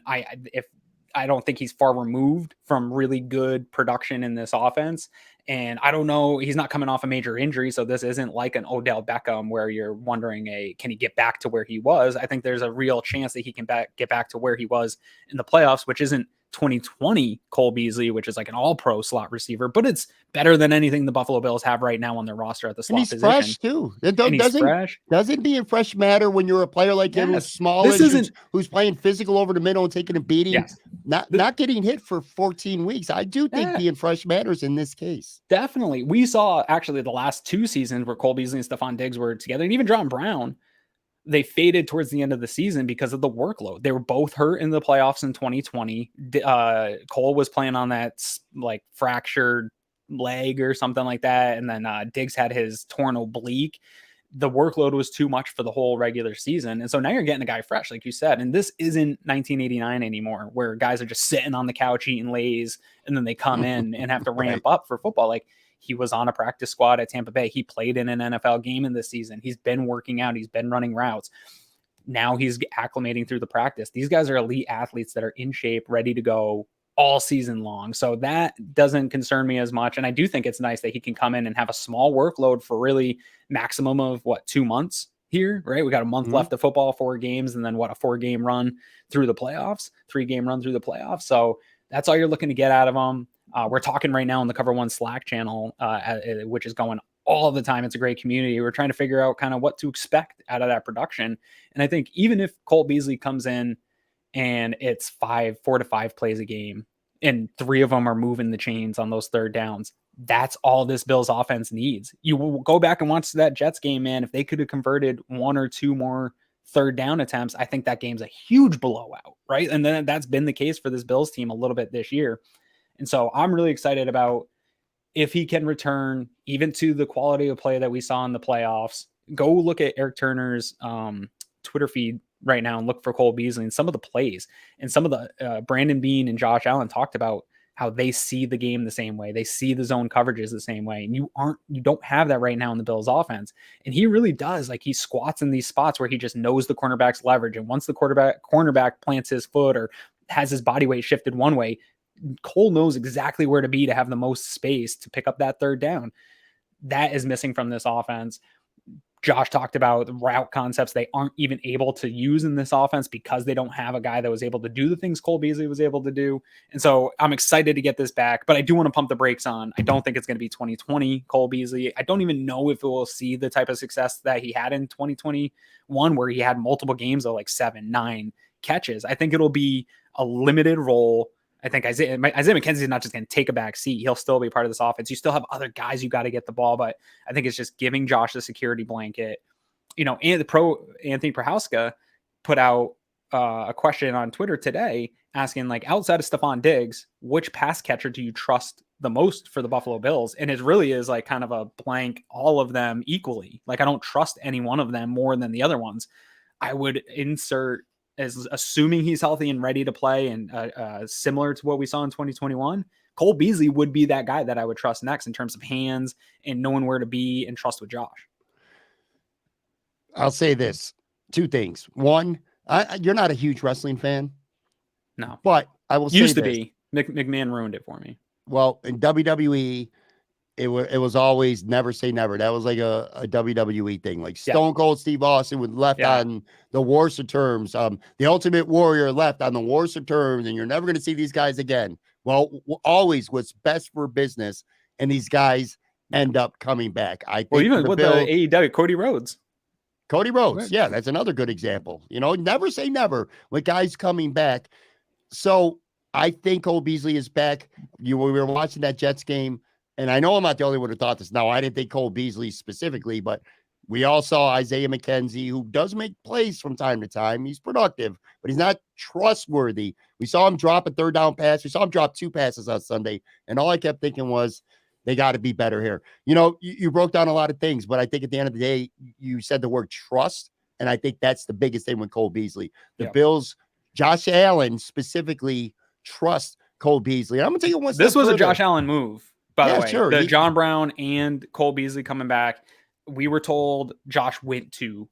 I don't think he's far removed from really good production in this offense. And I don't know, he's not coming off a major injury. So this isn't like an Odell Beckham where you're wondering, can he get back to where he was? I think there's a real chance that he can get back to where he was in the playoffs, which isn't 2020 Cole Beasley, which is like an all-pro slot receiver, but it's better than anything the Buffalo Bills have right now on their roster at the slot position. Fresh too. Doesn't being fresh matter when you're a player like him who's smallish, who's playing physical over the middle and taking a beating? Yes. Not getting hit for 14 weeks. I do think being fresh matters in this case. Definitely. We saw actually the last 2 seasons where Cole Beasley and Stephon Diggs were together, and even John Brown, they faded towards the end of the season because of the workload. They were both hurt in the playoffs in 2020. Cole was playing on that like fractured leg or something like that. And then Diggs had his torn oblique. The workload was too much for the whole regular season. And so now you're getting a guy fresh, like you said. And this isn't 1989 anymore, where guys are just sitting on the couch eating Lay's and then they come in and have to ramp up for football. Like, he was on a practice squad at Tampa Bay. He played in an NFL game in this season. He's been working out. He's been running routes. Now he's acclimating through the practice. These guys are elite athletes that are in shape, ready to go all season long. So that doesn't concern me as much. And I do think it's nice that he can come in and have a small workload for really maximum of 2 months here, right? We got a month left of football, 4 games, and then a 4-game run through the playoffs, 3-game run through the playoffs. So that's all you're looking to get out of him. We're talking right now on the Cover One Slack channel, which is going all the time. It's a great community. We're trying to figure out kind of what to expect out of that production. And I think even if Cole Beasley comes in and it's 4 to 5 plays a game and 3 of them are moving the chains on those third downs, that's all this Bills offense needs. You will go back and watch that Jets game, man. If they could have converted 1 or 2 more third down attempts, I think that game's a huge blowout, right? And then that's been the case for this Bills team a little bit this year. And so I'm really excited about if he can return even to the quality of play that we saw in the playoffs. Go look at Eric Turner's Twitter feed right now and look for Cole Beasley and some of the plays. And some of the Brandon Beane and Josh Allen talked about how they see the game the same way. They see the zone coverages the same way. And you don't have that right now in the Bills offense. And he really does. Like, he squats in these spots where he just knows the cornerback's leverage. And once the cornerback plants his foot or has his body weight shifted one way, Cole knows exactly where to be to have the most space to pick up that third down. That is missing from this offense. Josh talked about the route concepts they aren't even able to use in this offense because they don't have a guy that was able to do the things Cole Beasley was able to do. And so I'm excited to get this back, but I do want to pump the brakes on. I don't think it's going to be 2020 Cole Beasley. I don't even know if we'll see the type of success that he had in 2021, where he had multiple games of 7, 9 catches. I think it'll be a limited role. I think Isaiah McKenzie is not just going to take a back seat. He'll still be part of this offense. You still have other guys you got to get the ball, but I think it's just giving Josh the security blanket. And the pro Anthony Prohaska put out a question on Twitter today asking, outside of Stephon Diggs, which pass catcher do you trust the most for the Buffalo Bills? And it really is kind of a blank, all of them equally. I don't trust any one of them more than the other ones. I would insert, as assuming he's healthy and ready to play, and similar to what we saw in 2021, Cole Beasley would be that guy that I would trust next in terms of hands and knowing where to be and trust with Josh. I'll say this, 2 things. One, you're not a huge wrestling fan. No. But I will say Used to be. McMahon ruined it for me. Well, in WWE, it was always never say never. That was like a WWE thing. Stone Cold Steve Austin was left on the worst of terms. The Ultimate Warrior left on the worst of terms, and you're never going to see these guys again. Well, always what's best for business, and these guys end up coming back. I think even with the AEW, Cody Rhodes. Right. Yeah, that's another good example. Never say never with guys coming back. So I think Cole Beasley is back. We were watching that Jets game, and I know I'm not the only one who thought this. Now, I didn't think Cole Beasley specifically, but we all saw Isaiah McKenzie, who does make plays from time to time. He's productive, but he's not trustworthy. We saw him drop a third down pass. We saw him drop 2 passes on Sunday, and all I kept thinking was, They got to be better here. You broke down a lot of things, but I think at the end of the day, you said the word trust. And I think that's the biggest thing with Cole Beasley. The Bills, Josh Allen specifically, trust Cole Beasley. And I'm going to take it one step This was further. a Josh Allen move, by the way. Sure. The John Brown and Cole Beasley coming back. We were told Josh went to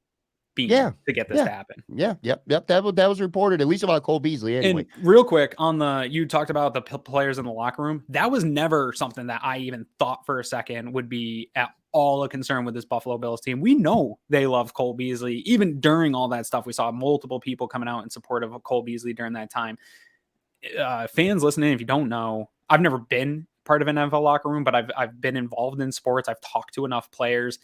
Bean to get this to happen. Yep. That was reported, at least about Cole Beasley anyway. And real quick, you talked about the players in the locker room. That was never something that I even thought for a second would be at all a concern with this Buffalo Bills team. We know they love Cole Beasley. Even during all that stuff, we saw multiple people coming out in support of Cole Beasley during that time. Fans listening, if you don't know, I've never been part of an NFL locker room, but I've been involved in sports. I've talked to enough players.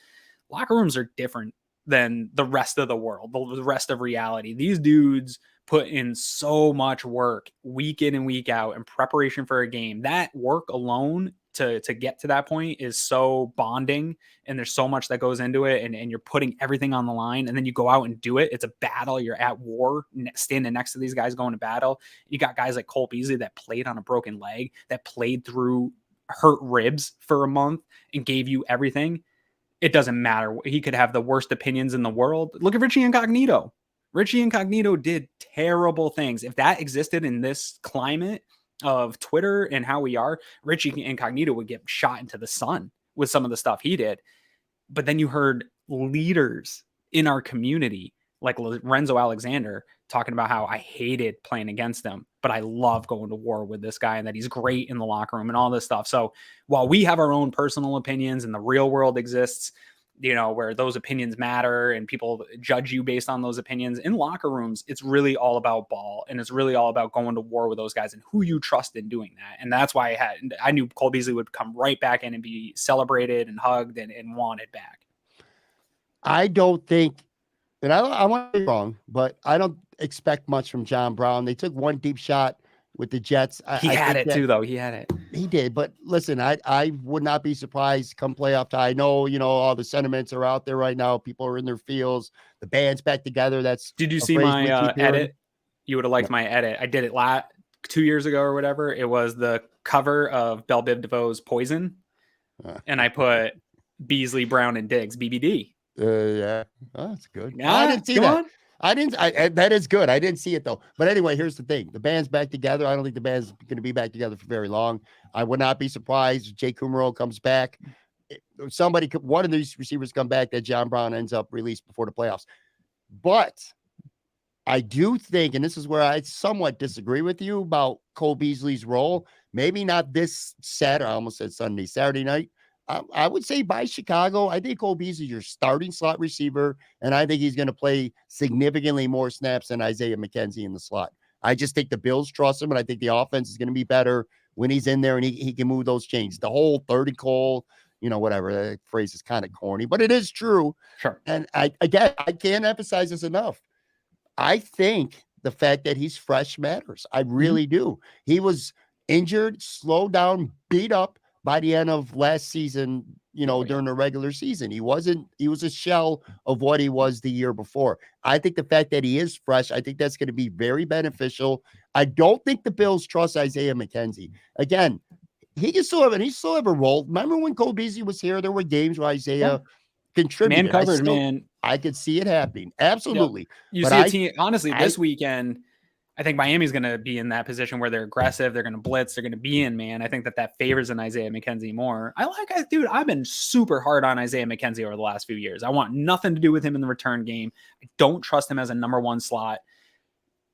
Locker rooms are different than the rest of the world, the rest of reality. These dudes put in so much work week in and week out in preparation for a game. That work alone to get to that point is so bonding, and there's so much that goes into it, and you're putting everything on the line, and then you go out and do it. It's a battle. You're at war, standing next to these guys going to battle. You got guys like Cole Beasley that played on a broken leg, that played through hurt ribs for a month and gave you everything. It doesn't matter. He could have the worst opinions in the world. Look at Richie Incognito. Richie Incognito did terrible things. If that existed in this climate of Twitter and how we are, Richie Incognito would get shot into the sun with some of the stuff he did. But then you heard leaders in our community like Lorenzo Alexander talking about how I hated playing against him, but I love going to war with this guy and that he's great in the locker room and all this stuff. So while we have our own personal opinions and the real world exists, where those opinions matter and people judge you based on those opinions, in locker rooms, it's really all about ball, and it's really all about going to war with those guys and who you trust in doing that. And that's why I knew Cole Beasley would come right back in and be celebrated and hugged and wanted back. I don't think, and I want to be wrong, but I don't expect much from John Brown. They took one deep shot with the Jets. He had it too, though. He had it. He did. But listen, I would not be surprised come playoff time. I know, all the sentiments are out there right now. People are in their fields. The band's back together. Did you see my edit? You would have liked my edit. I did it 2 years ago or whatever. It was the cover of Belle Biv DeVoe's Poison. And I put Beasley, Brown, and Diggs, BBD. Yeah. Oh, that's good. I didn't see that. That is good. I didn't see it though. But anyway, here's the thing. The band's back together. I don't think the band's going to be back together for very long. I would not be surprised if Jay Kumaro comes back. One of these receivers come back that John Brown ends up released before the playoffs. But I do think, and this is where I somewhat disagree with you about Cole Beasley's role. Maybe not this Saturday. I almost said Saturday night. I would say by Chicago, I think Cole Beasley is your starting slot receiver, and I think he's going to play significantly more snaps than Isaiah McKenzie in the slot. I just think the Bills trust him, and I think the offense is going to be better when he's in there and he can move those chains. The whole 30 Cole, whatever, that phrase is kind of corny, but it is true. Sure. And I can't emphasize this enough. I think the fact that he's fresh matters. I really do. He was injured, slowed down, beat up by the end of last season, during the regular season. He was a shell of what he was the year before. I think the fact that he is fresh, I think that's going to be very beneficial. I don't think the Bills trust Isaiah McKenzie. Again, he still have a role. Remember when Cole Beasley was here, there were games where Isaiah contributed. Man covered, man. I could see it happening. Absolutely. You see a team, honestly, this weekend, I think Miami's going to be in that position where they're aggressive. They're going to blitz. They're going to be in man. I think that favors an Isaiah McKenzie more. I've been super hard on Isaiah McKenzie over the last few years. I want nothing to do with him in the return game. I don't trust him as a number one slot.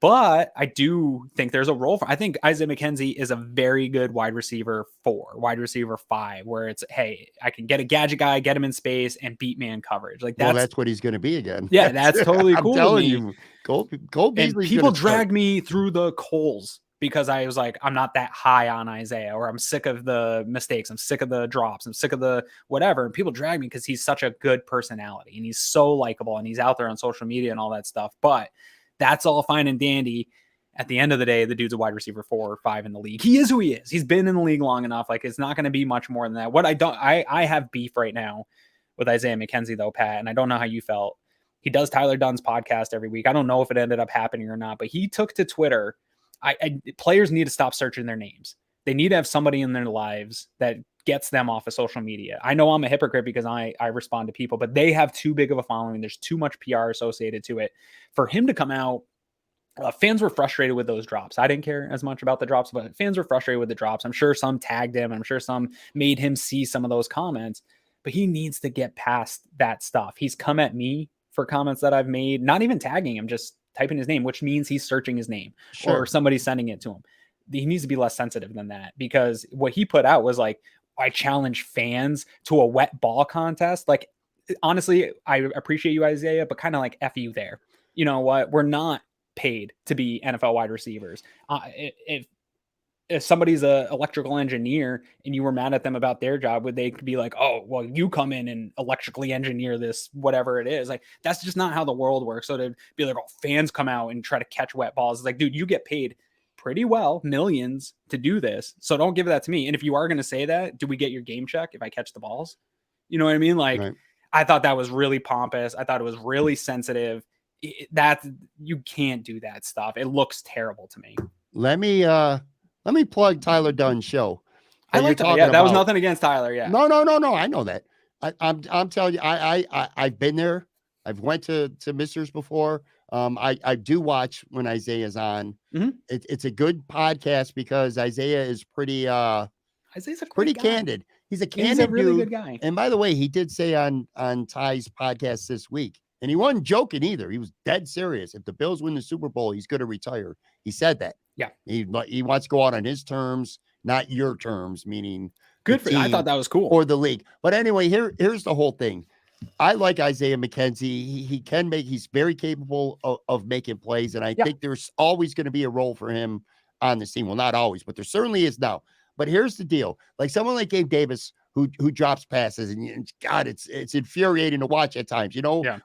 But I do think there's a role for. I think Isaiah McKenzie is a very good wide receiver 4, wide receiver 5, where it's, hey, I can get a gadget guy, get him in space, and beat man coverage. Like that's what he's going to be again. Yeah, that's totally cool. I'm telling you, Cole Beasley. People dragged me through the coals because I was like, I'm not that high on Isaiah, or I'm sick of the mistakes, I'm sick of the drops, I'm sick of the whatever. And people drag me because he's such a good personality and he's so likable and he's out there on social media and all that stuff. But that's all fine and dandy. At the end of the day, the dude's a wide receiver 4 or 5 in the league. He is who he is. He's been in the league long enough. Like, it's not going to be much more than that. I have beef right now with Isaiah McKenzie though, Pat, and I don't know how you felt. He does Tyler Dunn's podcast every week. I don't know if it ended up happening or not, but he took to Twitter. Players need to stop searching their names. They need to have somebody in their lives that gets them off of social media. I know I'm a hypocrite because I respond to people, but they have too big of a following. There's too much PR associated to it. For him to come out, fans were frustrated with those drops. I didn't care as much about the drops, but fans were frustrated with the drops. I'm sure some tagged him. I'm sure some made him see some of those comments, but he needs to get past that stuff. He's come at me for comments that I've made, not even tagging him, just typing his name, which means he's searching his name or somebody sending it to him. He needs to be less sensitive than that, because what he put out was like, I challenge fans to a wet ball contest. Like, honestly, I appreciate you, Isaiah, but kind of like F you there. You know what? We're not paid to be NFL wide receivers. If somebody's a electrical engineer and you were mad at them about their job, would they be like, oh, well, you come in and electrically engineer this, whatever it is? Like, that's just not how the world works. So to be like, oh, fans come out and try to catch wet balls. It's like, dude, you get paid pretty well, millions, to do this. So don't give that to me. And if you are going to say that, do we get your game check if I catch the balls? You know what I mean? Like, I thought that was really pompous. I thought it was really sensitive. That you can't do that stuff. It looks terrible to me. Let me plug Tyler Dunn's show. I like that. Yeah, that was nothing against Tyler. Yeah. No. I know that. I'm telling you, I've been there. I've went to Misters before. I do watch when Isaiah's on. Mm-hmm. It's a good podcast because Isaiah is pretty Isaiah's pretty candid. He's a candid really dude. Good guy. And by the way, he did say on Ty's podcast this week, and he wasn't joking either. He was dead serious. If the Bills win the Super Bowl, he's going to retire. He said that. Yeah. He wants to go out on his terms, not your terms, meaning good for you. I thought that was cool. Or the league. But anyway, here's the whole thing. I like Isaiah McKenzie. He's very capable of making plays. And I think there's always going to be a role for him on the team. Well, not always, but there certainly is now. But here's the deal. Like someone like Gabe Davis, who drops passes, and God, it's infuriating to watch at times,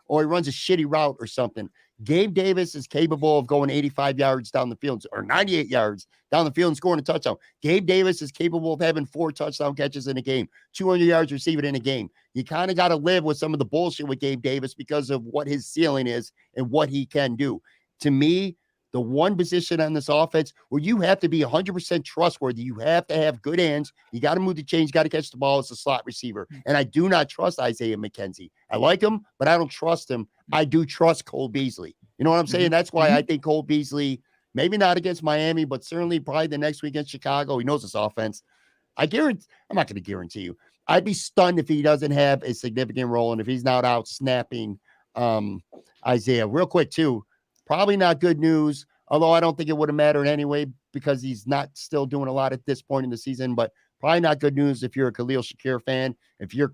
or he runs a shitty route or something. Gabe Davis is capable of going 85 yards down the field or 98 yards down the field and scoring a touchdown. Gabe Davis is capable of having 4 touchdown catches in a game, 200 yards receiving in a game. You kind of got to live with some of the bullshit with Gabe Davis because of what his ceiling is and what he can do. To me, the one position on this offense where you have to be 100% trustworthy, you have to have good hands, you got to move the chains, you got to catch the ball as a slot receiver. And I do not trust Isaiah McKenzie. I like him, but I don't trust him. I do trust Cole Beasley. You know what I'm saying? That's why I think Cole Beasley, maybe not against Miami, but certainly probably the next week against Chicago. He knows this offense. I'm not going to guarantee you. I'd be stunned if he doesn't have a significant role and if he's not out snapping Isaiah. Real quick, too. Probably not good news, although I don't think it would have mattered anyway because he's not still doing a lot at this point in the season, but probably not good news if you're a Khalil Shakir fan. If you're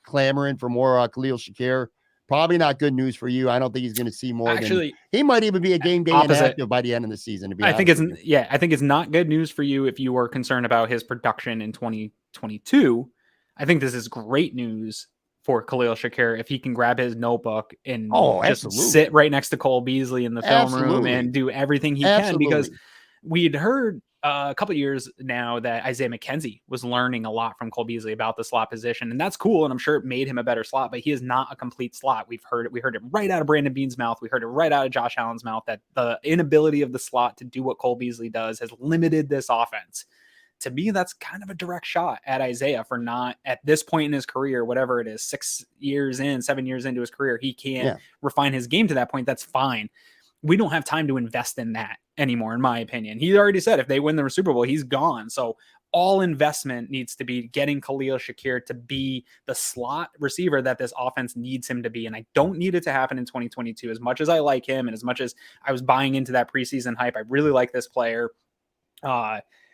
clamoring for more Khalil Shakir, probably not good news for you. I don't think he's going to see more. Actually, he might even be a game day inactive by the end of the season. To be honest, I think it's not good news for you if you were concerned about his production in 2022. I think this is great news for Khalil Shakir if he can grab his notebook and just sit right next to Cole Beasley in the film room and do everything he can, because we had heard a couple of years now that Isaiah McKenzie was learning a lot from Cole Beasley about the slot position, and that's cool, and I'm sure it made him a better slot, but he is not a complete slot. We heard it right out of Brandon Beane's mouth. We heard it right out of Josh Allen's mouth that the inability of the slot to do what Cole Beasley does has limited this offense. To me, that's kind of a direct shot at Isaiah for not, at this point in his career, whatever it is, 7 years into his career, he can't refine his game to that point. That's fine. We don't have time to invest in that anymore, in my opinion. He already said if they win the Super Bowl, he's gone. So all investment needs to be getting Khalil Shakir to be the slot receiver that this offense needs him to be. And I don't need it to happen in 2022. As much as I like him and as much as I was buying into that preseason hype, I really like this player.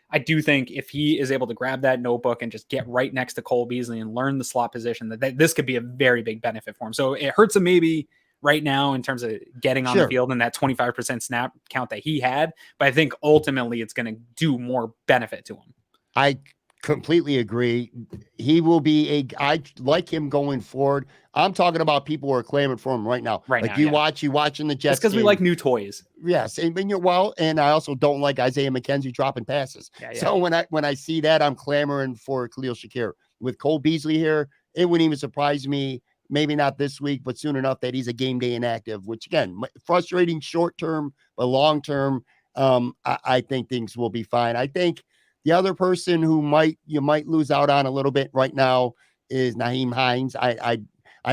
I do think if he is able to grab that notebook and just get right next to Cole Beasley and learn the slot position, that this could be a very big benefit for him. So it hurts him maybe right now in terms of getting on the field and that 25% snap count that he had. But I think ultimately it's going to do more benefit to him. I completely agree. He will be I like him going forward. I'm talking about people who are clamoring for him right now. You watching the Jets. It's because we like new toys. Yes. And I also don't like Isaiah McKenzie dropping passes. So when I see that, I'm clamoring for Khalil Shakir. With Cole Beasley here, it wouldn't even surprise me, maybe not this week, but soon enough, that he's a game day inactive, which again, frustrating short term, but long term, I think things will be fine. I think The other person who you might lose out on a little bit right now is Nyheim Hines. I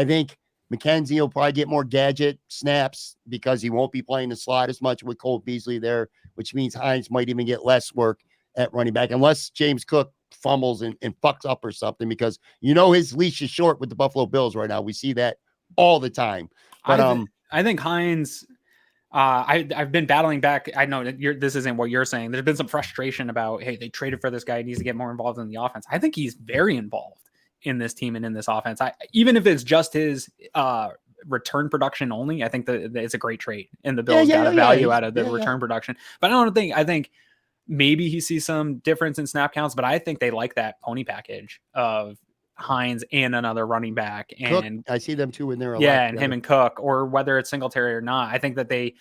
think McKenzie will probably get more gadget snaps because he won't be playing the slot as much with Cole Beasley there, which means Hines might even get less work at running back, unless James Cook fumbles and fucks up or something, because his leash is short with the Buffalo Bills right now. We see that all the time. But I think Hines, I've been battling back. I know this isn't what you're saying. There's been some frustration about, hey, they traded for this guy. He needs to get more involved in the offense. I think he's very involved in this team and in this offense. Even if it's just his return production only, I think that it's a great trade, and the Bills got a value out of the return production. But I think maybe he sees some difference in snap counts, but I think they like that pony package of Hines and another running back, and Cook, I see them two in there. And him and Cook, or whether it's Singletary or not. I think that they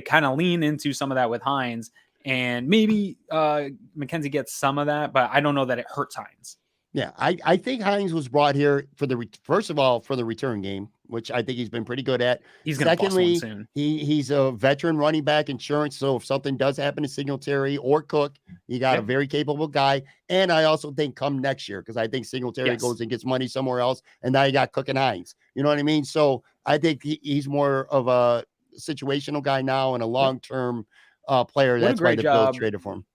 kind of lean into some of that with Hines, and maybe McKenzie gets some of that, but I don't know that it hurts Hines. Yeah, I think Hines was brought here for first of all, for the return game, which I think he's been pretty good at. He's going to bust one soon. He's a veteran running back insurance, so if something does happen to Singletary or Cook, you got a very capable guy. And I also think come next year, because I think Singletary goes and gets money somewhere else, and now you got Cook and Hines. You know what I mean? So I think he's more of a situational guy now and a long-term player. That's why the Bills traded for him.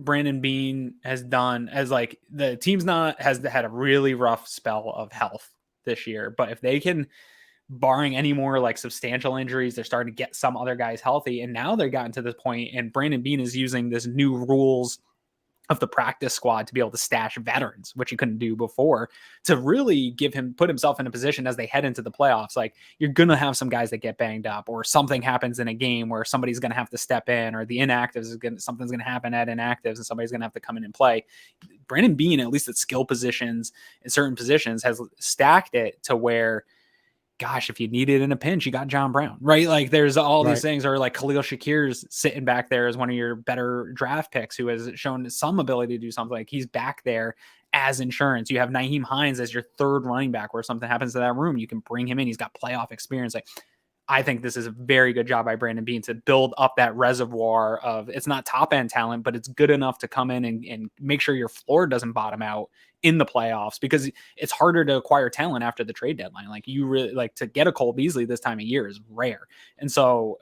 Brandon Beane has done, as like the team's has had a really rough spell of health this year, but if they can, barring any more like substantial injuries, they're starting to get some other guys healthy, and now they've gotten to this point, and Brandon Beane is using this new rules of the practice squad to be able to stash veterans, which he couldn't do before, to really put himself in a position as they head into the playoffs. Like, you're going to have some guys that get banged up, or something happens in a game where somebody's going to have to step in, or the inactives something's going to happen at inactives and somebody's going to have to come in and play. Brandon Beane, at least at skill positions in certain positions, has stacked it to where, gosh, if you need it in a pinch, you got John Brown, right? Like, there's all these things, or like Khalil Shakir's sitting back there as one of your better draft picks who has shown some ability to do something. Like, he's back there as insurance. You have Nyheim Hines as your third running back, where if something happens to that room, you can bring him in. He's got playoff experience. Like, I think this is a very good job by Brandon Beane to build up that reservoir of, it's not top end talent, but it's good enough to come in and make sure your floor doesn't bottom out in the playoffs, because it's harder to acquire talent after the trade deadline. Like, you really like to get a Cole Beasley this time of year is rare. And so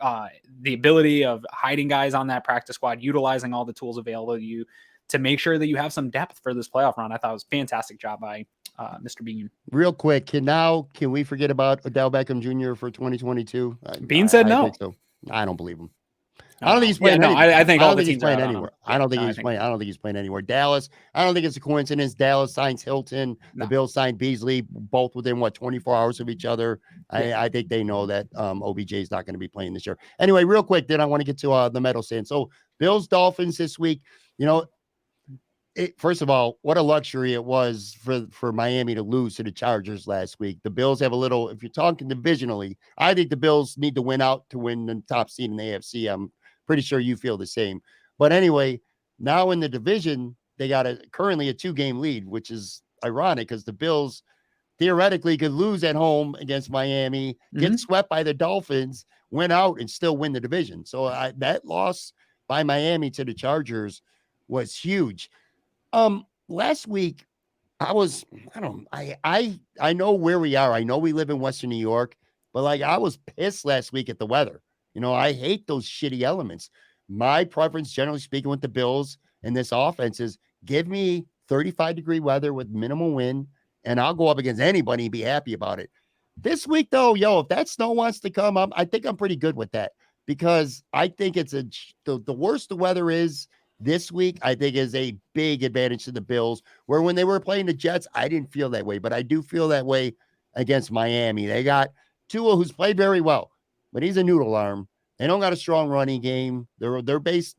the ability of hiding guys on that practice squad, utilizing all the tools available to you to make sure that you have some depth for this playoff run, I thought was a fantastic job by Mr. Beane. Real quick, can we forget about Odell Beckham Jr. for 2022? Beane said no. I think so. I don't believe him. I don't think he's playing. I think all the teams he's playing anywhere. I don't think he's playing. I don't think he's playing anywhere. Dallas. I don't think it's a coincidence. Dallas signs Hilton. The Bills signed Beasley, both within 24 hours of each other. I think they know that OBJ is not going to be playing this year. Anyway, real quick, then I want to get to the medal stand. So Bills Dolphins this week. First of all, what a luxury it was for Miami to lose to the Chargers last week. The Bills have a little, if you're talking divisionally, I think the Bills need to win out to win the top seed in the AFC. I'm pretty sure you feel the same. But anyway, now in the division, they got currently a 2-game lead, which is ironic because the Bills theoretically could lose at home against Miami, get swept by the Dolphins, win out, and still win the division. So that loss by Miami to the Chargers was huge. Last week, I know where we are. I know we live in Western New York, but I was pissed last week at the weather. I hate those shitty elements. My preference, generally speaking, with the Bills and this offense is give me 35-degree weather with minimal wind, and I'll go up against anybody and be happy about it. This week, though, if that snow wants to come up, I think I'm pretty good with that, because I think the worse the weather is this week, I think is a big advantage to the Bills, where when they were playing the Jets, I didn't feel that way, but I do feel that way against Miami. They got Tua, who's played very well, but he's a noodle arm. They don't got a strong running game. They're based,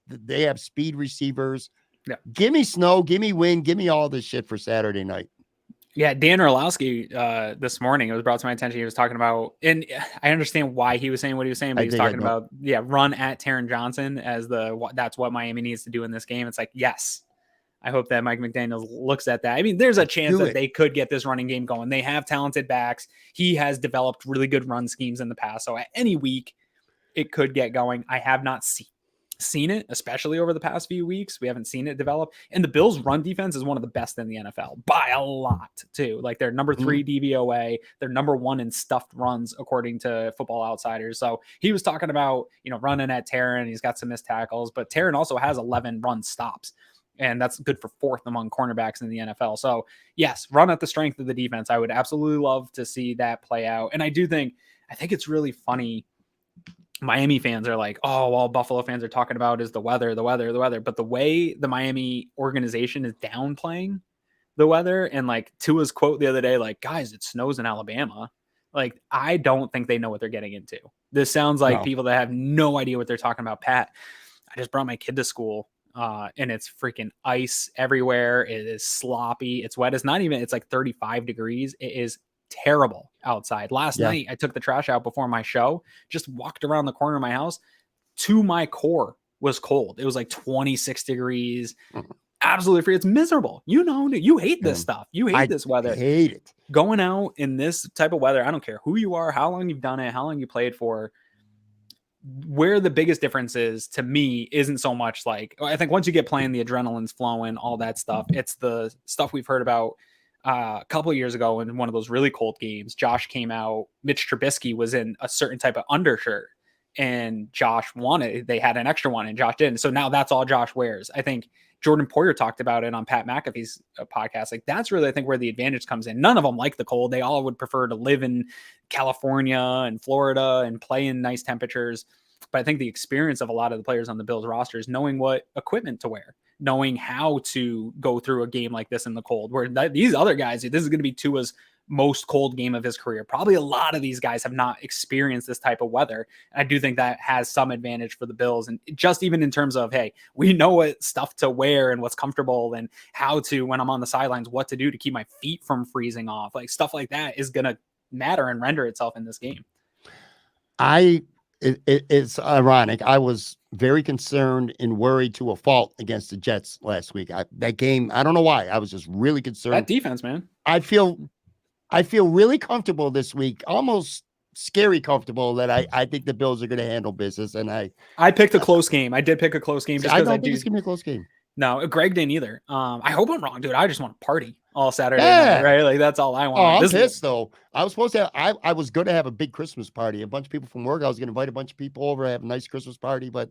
they have speed receivers. Yeah. Give me snow, give me wind, give me all this shit for Saturday night. Yeah, Dan Orlowski this morning, it was brought to my attention. He was talking about, and I understand why he was saying what he was saying, but he was talking about, run at Taron Johnson as that's what Miami needs to do in this game. It's like, yes, I hope that Mike McDaniels looks at that. I mean, there's a chance that they could get this running game going. They have talented backs. He has developed really good run schemes in the past. So at any week, it could get going. I have not seen seen it, especially over the past few weeks. We haven't seen it develop. And the Bills' run defense is one of the best in the NFL by a lot, too. Like they're number 3 DVOA. They're number 1 in stuffed runs, according to Football Outsiders. So he was talking about, running at Taron. He's got some missed tackles, but Taron also has 11 run stops. And that's good for 4th among cornerbacks in the NFL. So yes, run at the strength of the defense. I would absolutely love to see that play out. And I think it's really funny. Miami fans are like, oh, all Buffalo fans are talking about is the weather. But the way the Miami organization is downplaying the weather, and like Tua's quote the other day, like, guys, it snows in Alabama. Like, I don't think they know what they're getting into. This sounds like people that have no idea what they're talking about. Pat, I just brought my kid to school and it's freaking ice everywhere. It is sloppy. It's wet. It's like 35 degrees. It is terrible outside. Last night, I took the trash out before my show, just walked around the corner of my house. To my core was cold. It was like 26 degrees. Absolutely free. It's miserable. You hate this stuff. You hate this weather. I hate it. Going out in this type of weather, I don't care who you are, how long you've done it, how long you played for. Where the biggest difference is to me isn't so much like, I think once you get playing, the adrenaline's flowing, all that stuff. It's the stuff we've heard about a couple of years ago in one of those really cold games. Josh came out, Mitch Trubisky was in a certain type of undershirt and Josh wanted, they had an extra one and Josh didn't. So now that's all Josh wears. I think Jordan Poyer talked about it on Pat McAfee's podcast. Like that's really, I think, where the advantage comes in. None of them like the cold. They all would prefer to live in California and Florida and play in nice temperatures. But I think the experience of a lot of the players on the Bills roster is knowing what equipment to wear, knowing how to go through a game like this in the cold, where these other guys, this is going to be Tua's most cold game of his career. Probably a lot of these guys have not experienced this type of weather. I do think that has some advantage for the Bills. And just even in terms of, hey, we know what stuff to wear and what's comfortable and how to, when I'm on the sidelines, what to do to keep my feet from freezing off. Like stuff like that is going to matter and render itself in this game. It's ironic. I was very concerned and worried to a fault against the Jets last week. That game, I don't know why. I was just really concerned. That defense, man. I feel really comfortable this week, almost scary comfortable that I think the Bills are going to handle business. And I picked a close game. I did pick a close game. Just I don't think it's going to be a close game. No, Greg didn't either. I hope I'm wrong, dude. I just want to party all Saturday night, right? Like that's all I want. Oh, I'm pissed though. I was supposed to I was going to have a big Christmas party. A bunch of people from work. I was going to invite a bunch of people over, have a nice Christmas party, but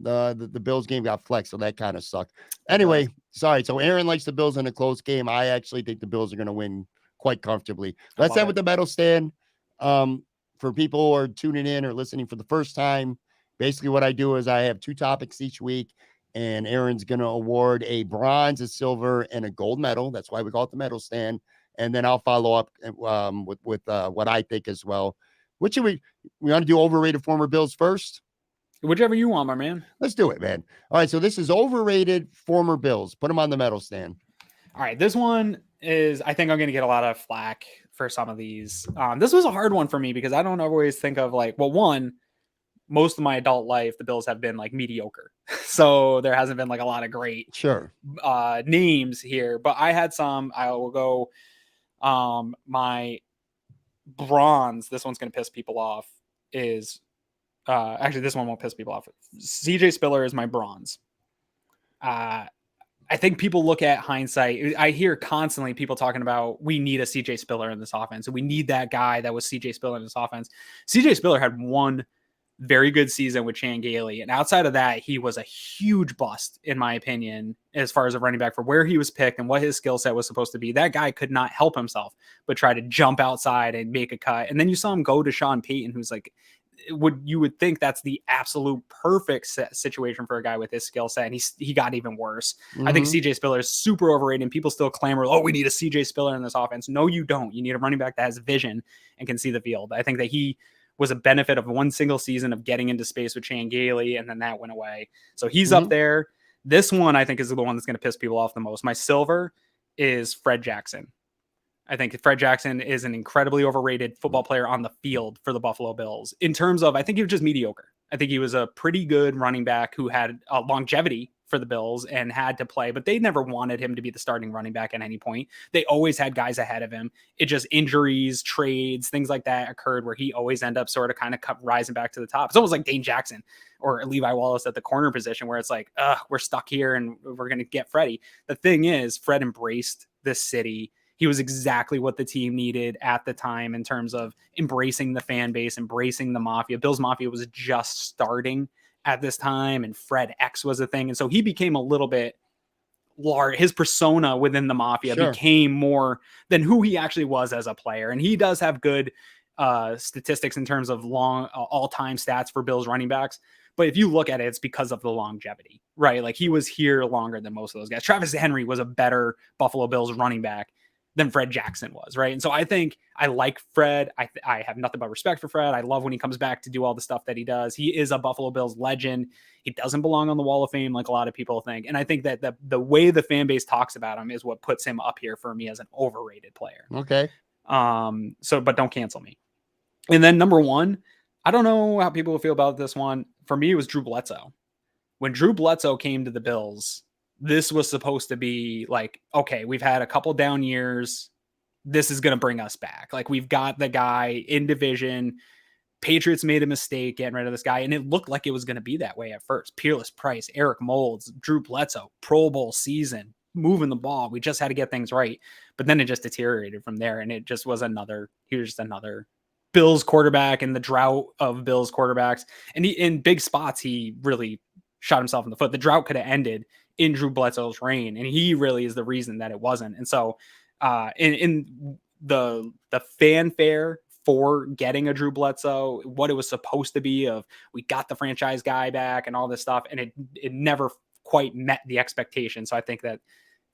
the Bills game got flexed, so that kind of sucked. Anyway, sorry. So Aaron likes the Bills in a close game. I actually think the Bills are going to win quite comfortably. Let's end with the medal stand. For people who are tuning in or listening for the first time, basically what I do is I have 2 topics each week. And Aaron's going to award a bronze, a silver, and a gold medal. That's why we call it the medal stand. And then I'll follow up with what I think as well. What should we want to do? Overrated former Bills first? Whichever you want, my man. Let's do it, man. All right. So this is overrated former Bills. Put them on the medal stand. All right. This one is, I think I'm going to get a lot of flack for some of these. This was a hard one for me because I don't always think of like, well, one, most of my adult life, the Bills have been like mediocre. So there hasn't been like a lot of great names here, but I had some. I will go my bronze. This one's going to piss people off is actually this one won't piss people off. CJ Spiller is my bronze. I think people look at hindsight. I hear constantly people talking about we need a CJ Spiller in this offense. And we need that guy that was CJ Spiller in this offense. CJ Spiller had one very good season with Chan Gailey. And outside of that, he was a huge bust, in my opinion, as far as a running back for where he was picked and what his skill set was supposed to be. That guy could not help himself, but try to jump outside and make a cut. And then you saw him go to Sean Payton, who's like, you would think that's the absolute perfect situation for a guy with his skill set. And he got even worse. Mm-hmm. I think CJ Spiller is super overrated and people still clamor, oh, we need a CJ Spiller in this offense. No, you don't. You need a running back that has vision and can see the field. I think that he was a benefit of one single season of getting into space with Chan Gailey, and then that went away. So he's up there. This one, I think, is the one that's going to piss people off the most. My silver is Fred Jackson. I think Fred Jackson is an incredibly overrated football player on the field for the Buffalo Bills. In terms of, I think he was just mediocre. I think he was a pretty good running back who had longevity for the Bills and had to play, but they never wanted him to be the starting running back at any point. They always had guys ahead of him. It just injuries, trades, things like that occurred where he always ended up sort of kind of rising back to the top. It's almost like Dane Jackson or Levi Wallace at the corner position where it's like, we're stuck here and we're going to get Freddie. The thing is, Fred embraced this city. He was exactly what the team needed at the time in terms of embracing the fan base, embracing the Mafia. Bills Mafia was just starting at this time, and Fred X was a thing. And so he became a little bit large. His persona within the Mafia became more than who he actually was as a player. And he does have good statistics in terms of long all-time stats for Bills running backs. But if you look at it, it's because of the longevity, right? Like he was here longer than most of those guys. Travis Henry was a better Buffalo Bills running back than Fred Jackson was, right? And so I think I like Fred. I have nothing but respect for Fred. I love when he comes back to do all the stuff that he does. He is a Buffalo Bills legend. He doesn't belong on the Wall of Fame like a lot of people think. And I think that the way the fan base talks about him is what puts him up here for me as an overrated player. Okay. But don't cancel me. And then number one, I don't know how people feel about this one. For me, it was Drew Bledsoe. When Drew Bledsoe came to the Bills, this was supposed to be like, okay, we've had a couple down years. This is going to bring us back. Like we've got the guy in division. Patriots made a mistake getting rid of this guy. And it looked like it was going to be that way at first. Peerless Price, Eric Moulds, Drew Bledsoe, Pro Bowl season, moving the ball. We just had to get things right. But then it just deteriorated from there. And it just was another Bills quarterback in the drought of Bills quarterbacks. And in big spots, he really shot himself in the foot. The drought could have ended in Drew Bledsoe's reign, and he really is the reason that it wasn't. And so in the fanfare for getting a Drew Bledsoe, what it was supposed to be of we got the franchise guy back and all this stuff, and it never quite met the expectation. So I think that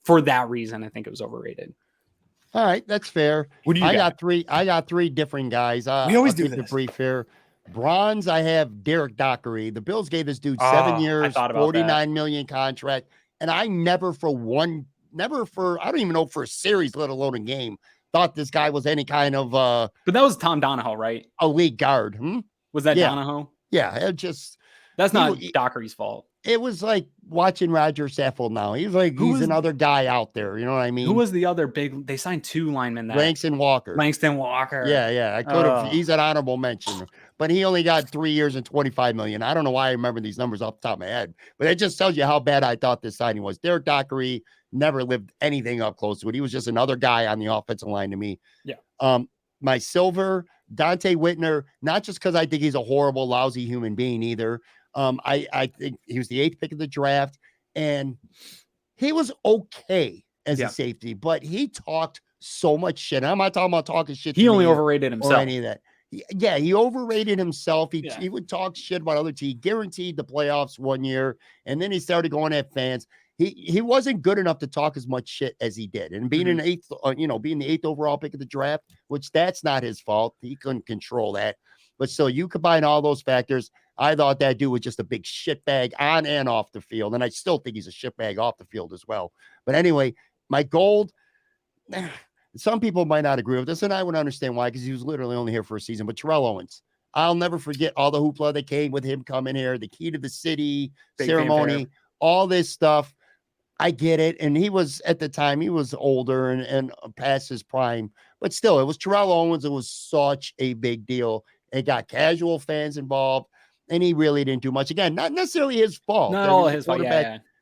for that reason, I think it was overrated. All right, that's fair. What do you got? I got three different guys. We always do this. Brief here. Bronze, I have Derek Dockery. The Bills gave this dude 7 years, $49 million contract. And I never for I don't even know for a series, let alone a game, thought this guy was any kind of but that was Tom Donahoe, right? Elite guard. Was that Donahoe? Yeah, that's not Dockery's fault. It was like watching Roger Saffold now. He's like he's another guy out there. You know what I mean? Who was the other big? They signed two linemen. Langston Walker. Yeah. I could have. He's an honorable mention, but he only got 3 years and $25 million. I don't know why I remember these numbers off the top of my head, but it just tells you how bad I thought this signing was. Derek Dockery never lived anything up close to it. He was just another guy on the offensive line to me. Yeah. My silver, Dante Whitner, not just because I think he's a horrible, lousy human being either. I think he was the 8th pick of the draft, and he was okay as a safety, but he talked so much shit. I'm not talking about talking shit. He only overrated himself. Or any of that. He overrated himself. He would talk shit about other teams. Guaranteed the playoffs 1 year, and then he started going at fans. He wasn't good enough to talk as much shit as he did. And being an eighth, being the 8th overall pick of the draft, which that's not his fault. He couldn't control that. But still, you combine all those factors. I thought that dude was just a big shitbag on and off the field. And I still think he's a shitbag off the field as well. But anyway, my gold, some people might not agree with this, and I would understand why, because he was literally only here for a season. But Terrell Owens, I'll never forget all the hoopla that came with him coming here, the key to the city ceremony, all this stuff. I get it. And he was, at the time, he was older and past his prime. But still, it was Terrell Owens. It was such a big deal. It got casual fans involved, and he really didn't do much. Again, not necessarily his fault. Not all his fault,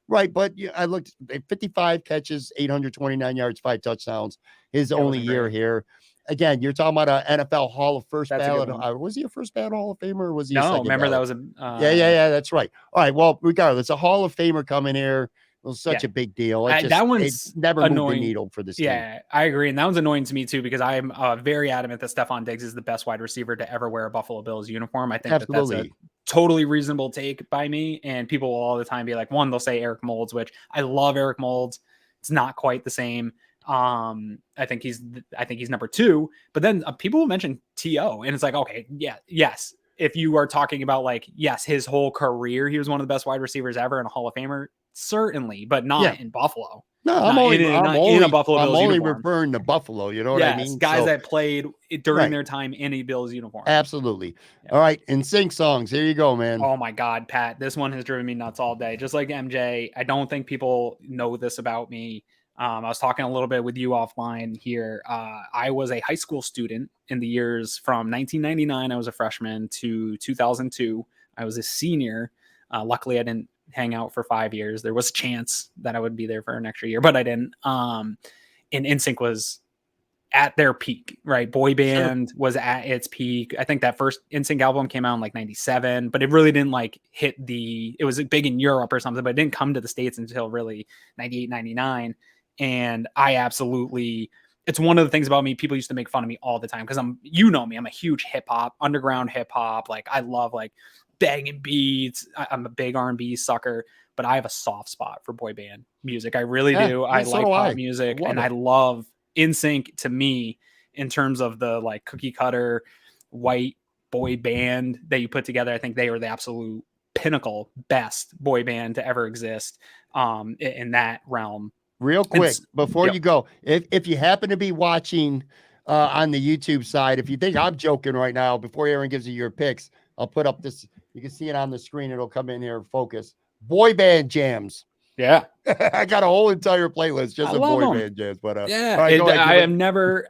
Right, but I looked at 55 catches, 829 yards, 5 touchdowns, his only year here. Again, you're talking about an NFL Hall of First ballot. Was he a first ballot Hall of Famer, or was he? No, remember ballot? That was a. Yeah, that's right. All right, well, regardless, a Hall of Famer coming here was such a big deal. That one's never annoying. Moved the needle for this team. Yeah, I agree, and that one's annoying to me too, because I'm very adamant that Stephon Diggs is the best wide receiver to ever wear a Buffalo Bills uniform. I think that's a totally reasonable take by me, and people will all the time be like, one, they'll say Eric Moulds, which I love Eric Moulds. It's not quite the same. I think he's number 2, but then people will mention T.O., and it's like, okay, yes. If you are talking about his whole career, he was one of the best wide receivers ever and a Hall of Famer. certainly, but not in Buffalo. No, I'm only referring to Buffalo. You know what I mean? Guys that played during their time in a Bills uniform. Absolutely. Yeah. All right, NSYNC songs. Here you go, man. Oh my God, Pat, this one has driven me nuts all day. Just like MJ, I don't think people know this about me. I was talking a little bit with you offline here. I was a high school student in the years from 1999. I was a freshman to 2002. I was a senior. Luckily, I didn't hang out for 5 years. There was a chance that I would be there for an extra year, but I didn't. And NSYNC was at their peak, right? Boy band was at its peak. I think that first NSYNC album came out in like 97, but it really didn't like hit it was big in Europe or something, but it didn't come to the States until really 98, 99. And it's one of the things about me. People used to make fun of me all the time because I'm a huge hip hop, underground hip hop. Like I love like banging beats. I'm a big R&B sucker, but I have a soft spot for boy band music. I really do. I like pop music, and I love NSYNC to me in terms of the like cookie cutter white boy band that you put together. I think they were the absolute pinnacle, best boy band to ever exist in that realm. Real quick, before you go, if you happen to be watching on the YouTube side, if you think I'm joking right now, before Aaron gives you your picks, I'll put up this. You can see it on the screen. It'll come in here and focus. Boy band jams. Yeah. I got a whole entire playlist just of boy band jams. But I have never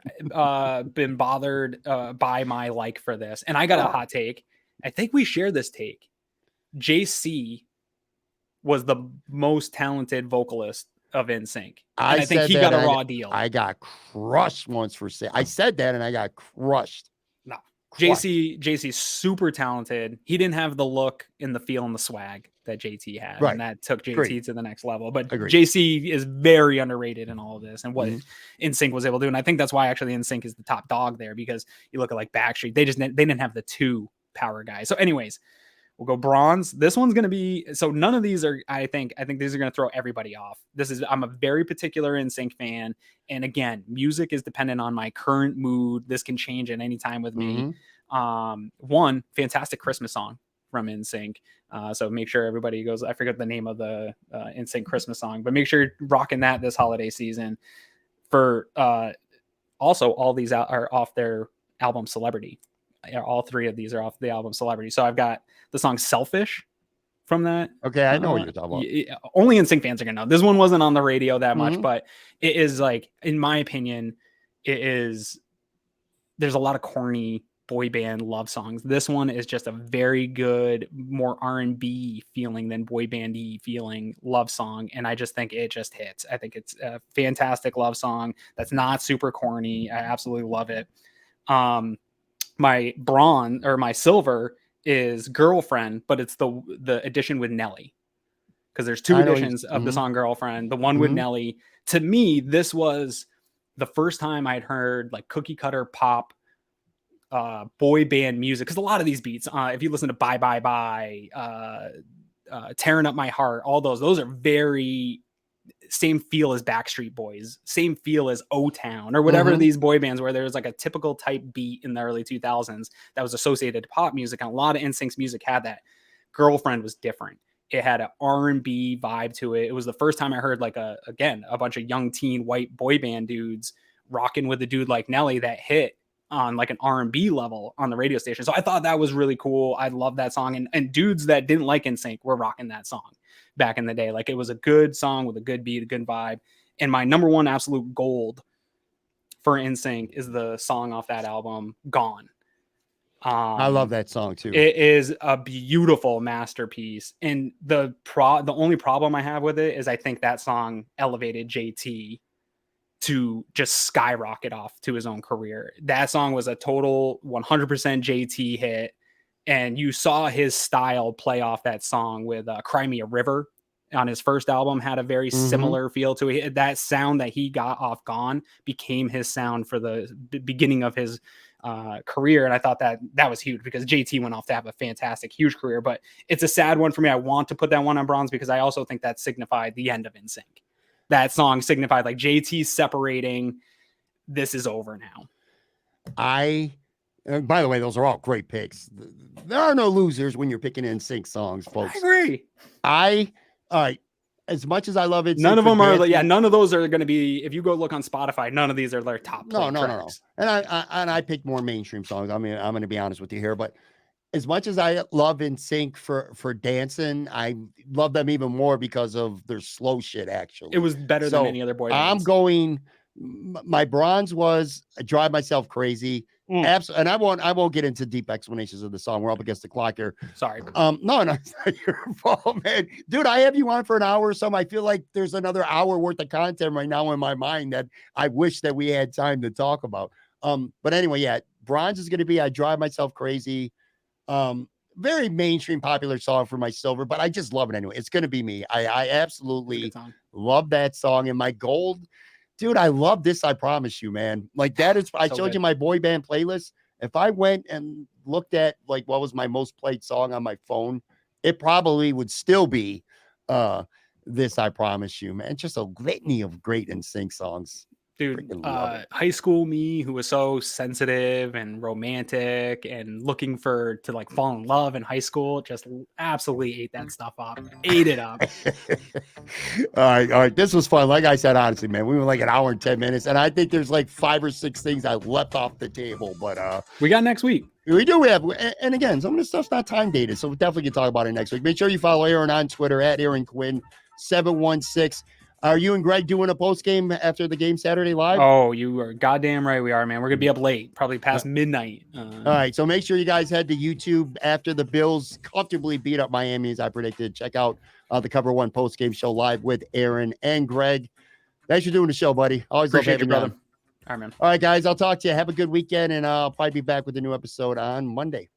been bothered by my like for this. And I got a hot take. I think we share this take. JC was the most talented vocalist of NSYNC. I think he got a raw deal. I got crushed once for saying I said that, and I got crushed. No, JC's super talented. He didn't have the look and the feel and the swag that JT had, and that took JT to the next level. But JC is very underrated in all of this and what NSYNC was able to do. And I think that's why actually NSYNC is the top dog there, because you look at like Backstreet, they didn't have the two power guys. So anyways, we'll go bronze. This one's going to be, so none of these are, I think these are going to throw everybody off. I'm a very particular NSYNC fan. And again, music is dependent on my current mood. This can change at any time with me. One fantastic Christmas song from NSYNC. So make sure everybody goes, I forget the name of the NSYNC Christmas song, but make sure you're rocking that this holiday season. For also all these are off their album Celebrity. All three of these are off the album Celebrity. So I've got the song Selfish from that. Okay, I know what you're talking about. Only NSYNC fans are going to know. This one wasn't on the radio that much, but it is like, in my opinion, there's a lot of corny boy band love songs. This one is just a very good, more R&B feeling than boy bandy feeling love song. And I just think it just hits. I think it's a fantastic love song that's not super corny. I absolutely love it. My bronze or my silver is Girlfriend, but it's the edition with Nelly, because there's two editions of the song Girlfriend. The one with Nelly, to me, this was the first time I'd heard like cookie cutter pop boy band music, because a lot of these beats, if you listen to Bye Bye Bye, Tearing Up My Heart, all those are very same feel as Backstreet Boys, same feel as O-Town or whatever these boy bands, where there's like a typical type beat in the early 2000s that was associated to pop music. And a lot of NSYNC's music had that. Girlfriend was different. It had an R&B vibe to it. It was the first time I heard like a bunch of young teen white boy band dudes rocking with a dude like Nelly that hit on like an R&B level on the radio station. So I thought that was really cool. I love that song. And dudes that didn't like NSYNC were rocking that song back in the day. Like, it was a good song with a good beat, a good vibe. And my number one absolute gold for NSYNC is the song off that album, Gone. I love that song too. It is a beautiful masterpiece. And the only problem I have with it is I think that song elevated JT to just skyrocket off to his own career. That song was a total 100% JT hit. And you saw his style play off that song with Cry Me a River on his first album, had a very similar feel to it. That sound that he got off Gone became his sound for the beginning of his career. And I thought that was huge, because JT went off to have a fantastic, huge career. But it's a sad one for me. I want to put that one on bronze because I also think that signified the end of NSYNC. That song signified like JT separating. This is over now. By the way, those are all great picks. There are no losers when you're picking NSYNC songs, folks. I agree. All right. as much as I love it, none of them are. Yeah, none of those are going to be. If you go look on Spotify, none of these are their top. No. And I pick more mainstream songs. I mean, I'm going to be honest with you here, but as much as I love NSYNC for dancing, I love them even more because of their slow shit. Actually, it was better than any other boy bands. I'm going. My bronze was Drive Myself Crazy. Absolutely, and I won't get into deep explanations of the song. We're up against the clock here. Sorry. No, it's not your fault, man. Dude, I have you on for an hour or something. I feel like there's another hour worth of content right now in my mind that I wish that we had time to talk about. But anyway, yeah, bronze is going to be I Drive Myself Crazy. Very mainstream popular song for my silver, but I just love it anyway. It's going to be me. I absolutely love that song. And my gold, dude, I love This I Promise You, man. Like that is, I showed you my boy band playlist. If I went and looked at like what was my most played song on my phone, it probably would still be This I Promise You, man. Just a litany of great NSYNC songs. Dude, high school me, who was so sensitive and romantic and looking to like fall in love in high school, just absolutely ate that stuff up. Ate it up. All right. This was fun. Like I said, honestly, man, we were like an hour and 10 minutes, and I think there's like 5 or 6 things I left off the table. But we got next week. We do. We have, and again, some of this stuff's not time dated, so we definitely can talk about it next week. Make sure you follow Aaron on Twitter at Aaron Quinn 716. Are you and Greg doing a post game after the game Saturday live? Oh, you are goddamn right we are, man. We're going to be up late, probably past midnight. All right, so make sure you guys head to YouTube after the Bills comfortably beat up Miami, as I predicted. Check out the Cover One post game show live with Aaron and Greg. Thanks for doing the show, buddy. Always appreciate you, brother. All right, man. All right, guys, I'll talk to you. Have a good weekend, and I'll probably be back with a new episode on Monday.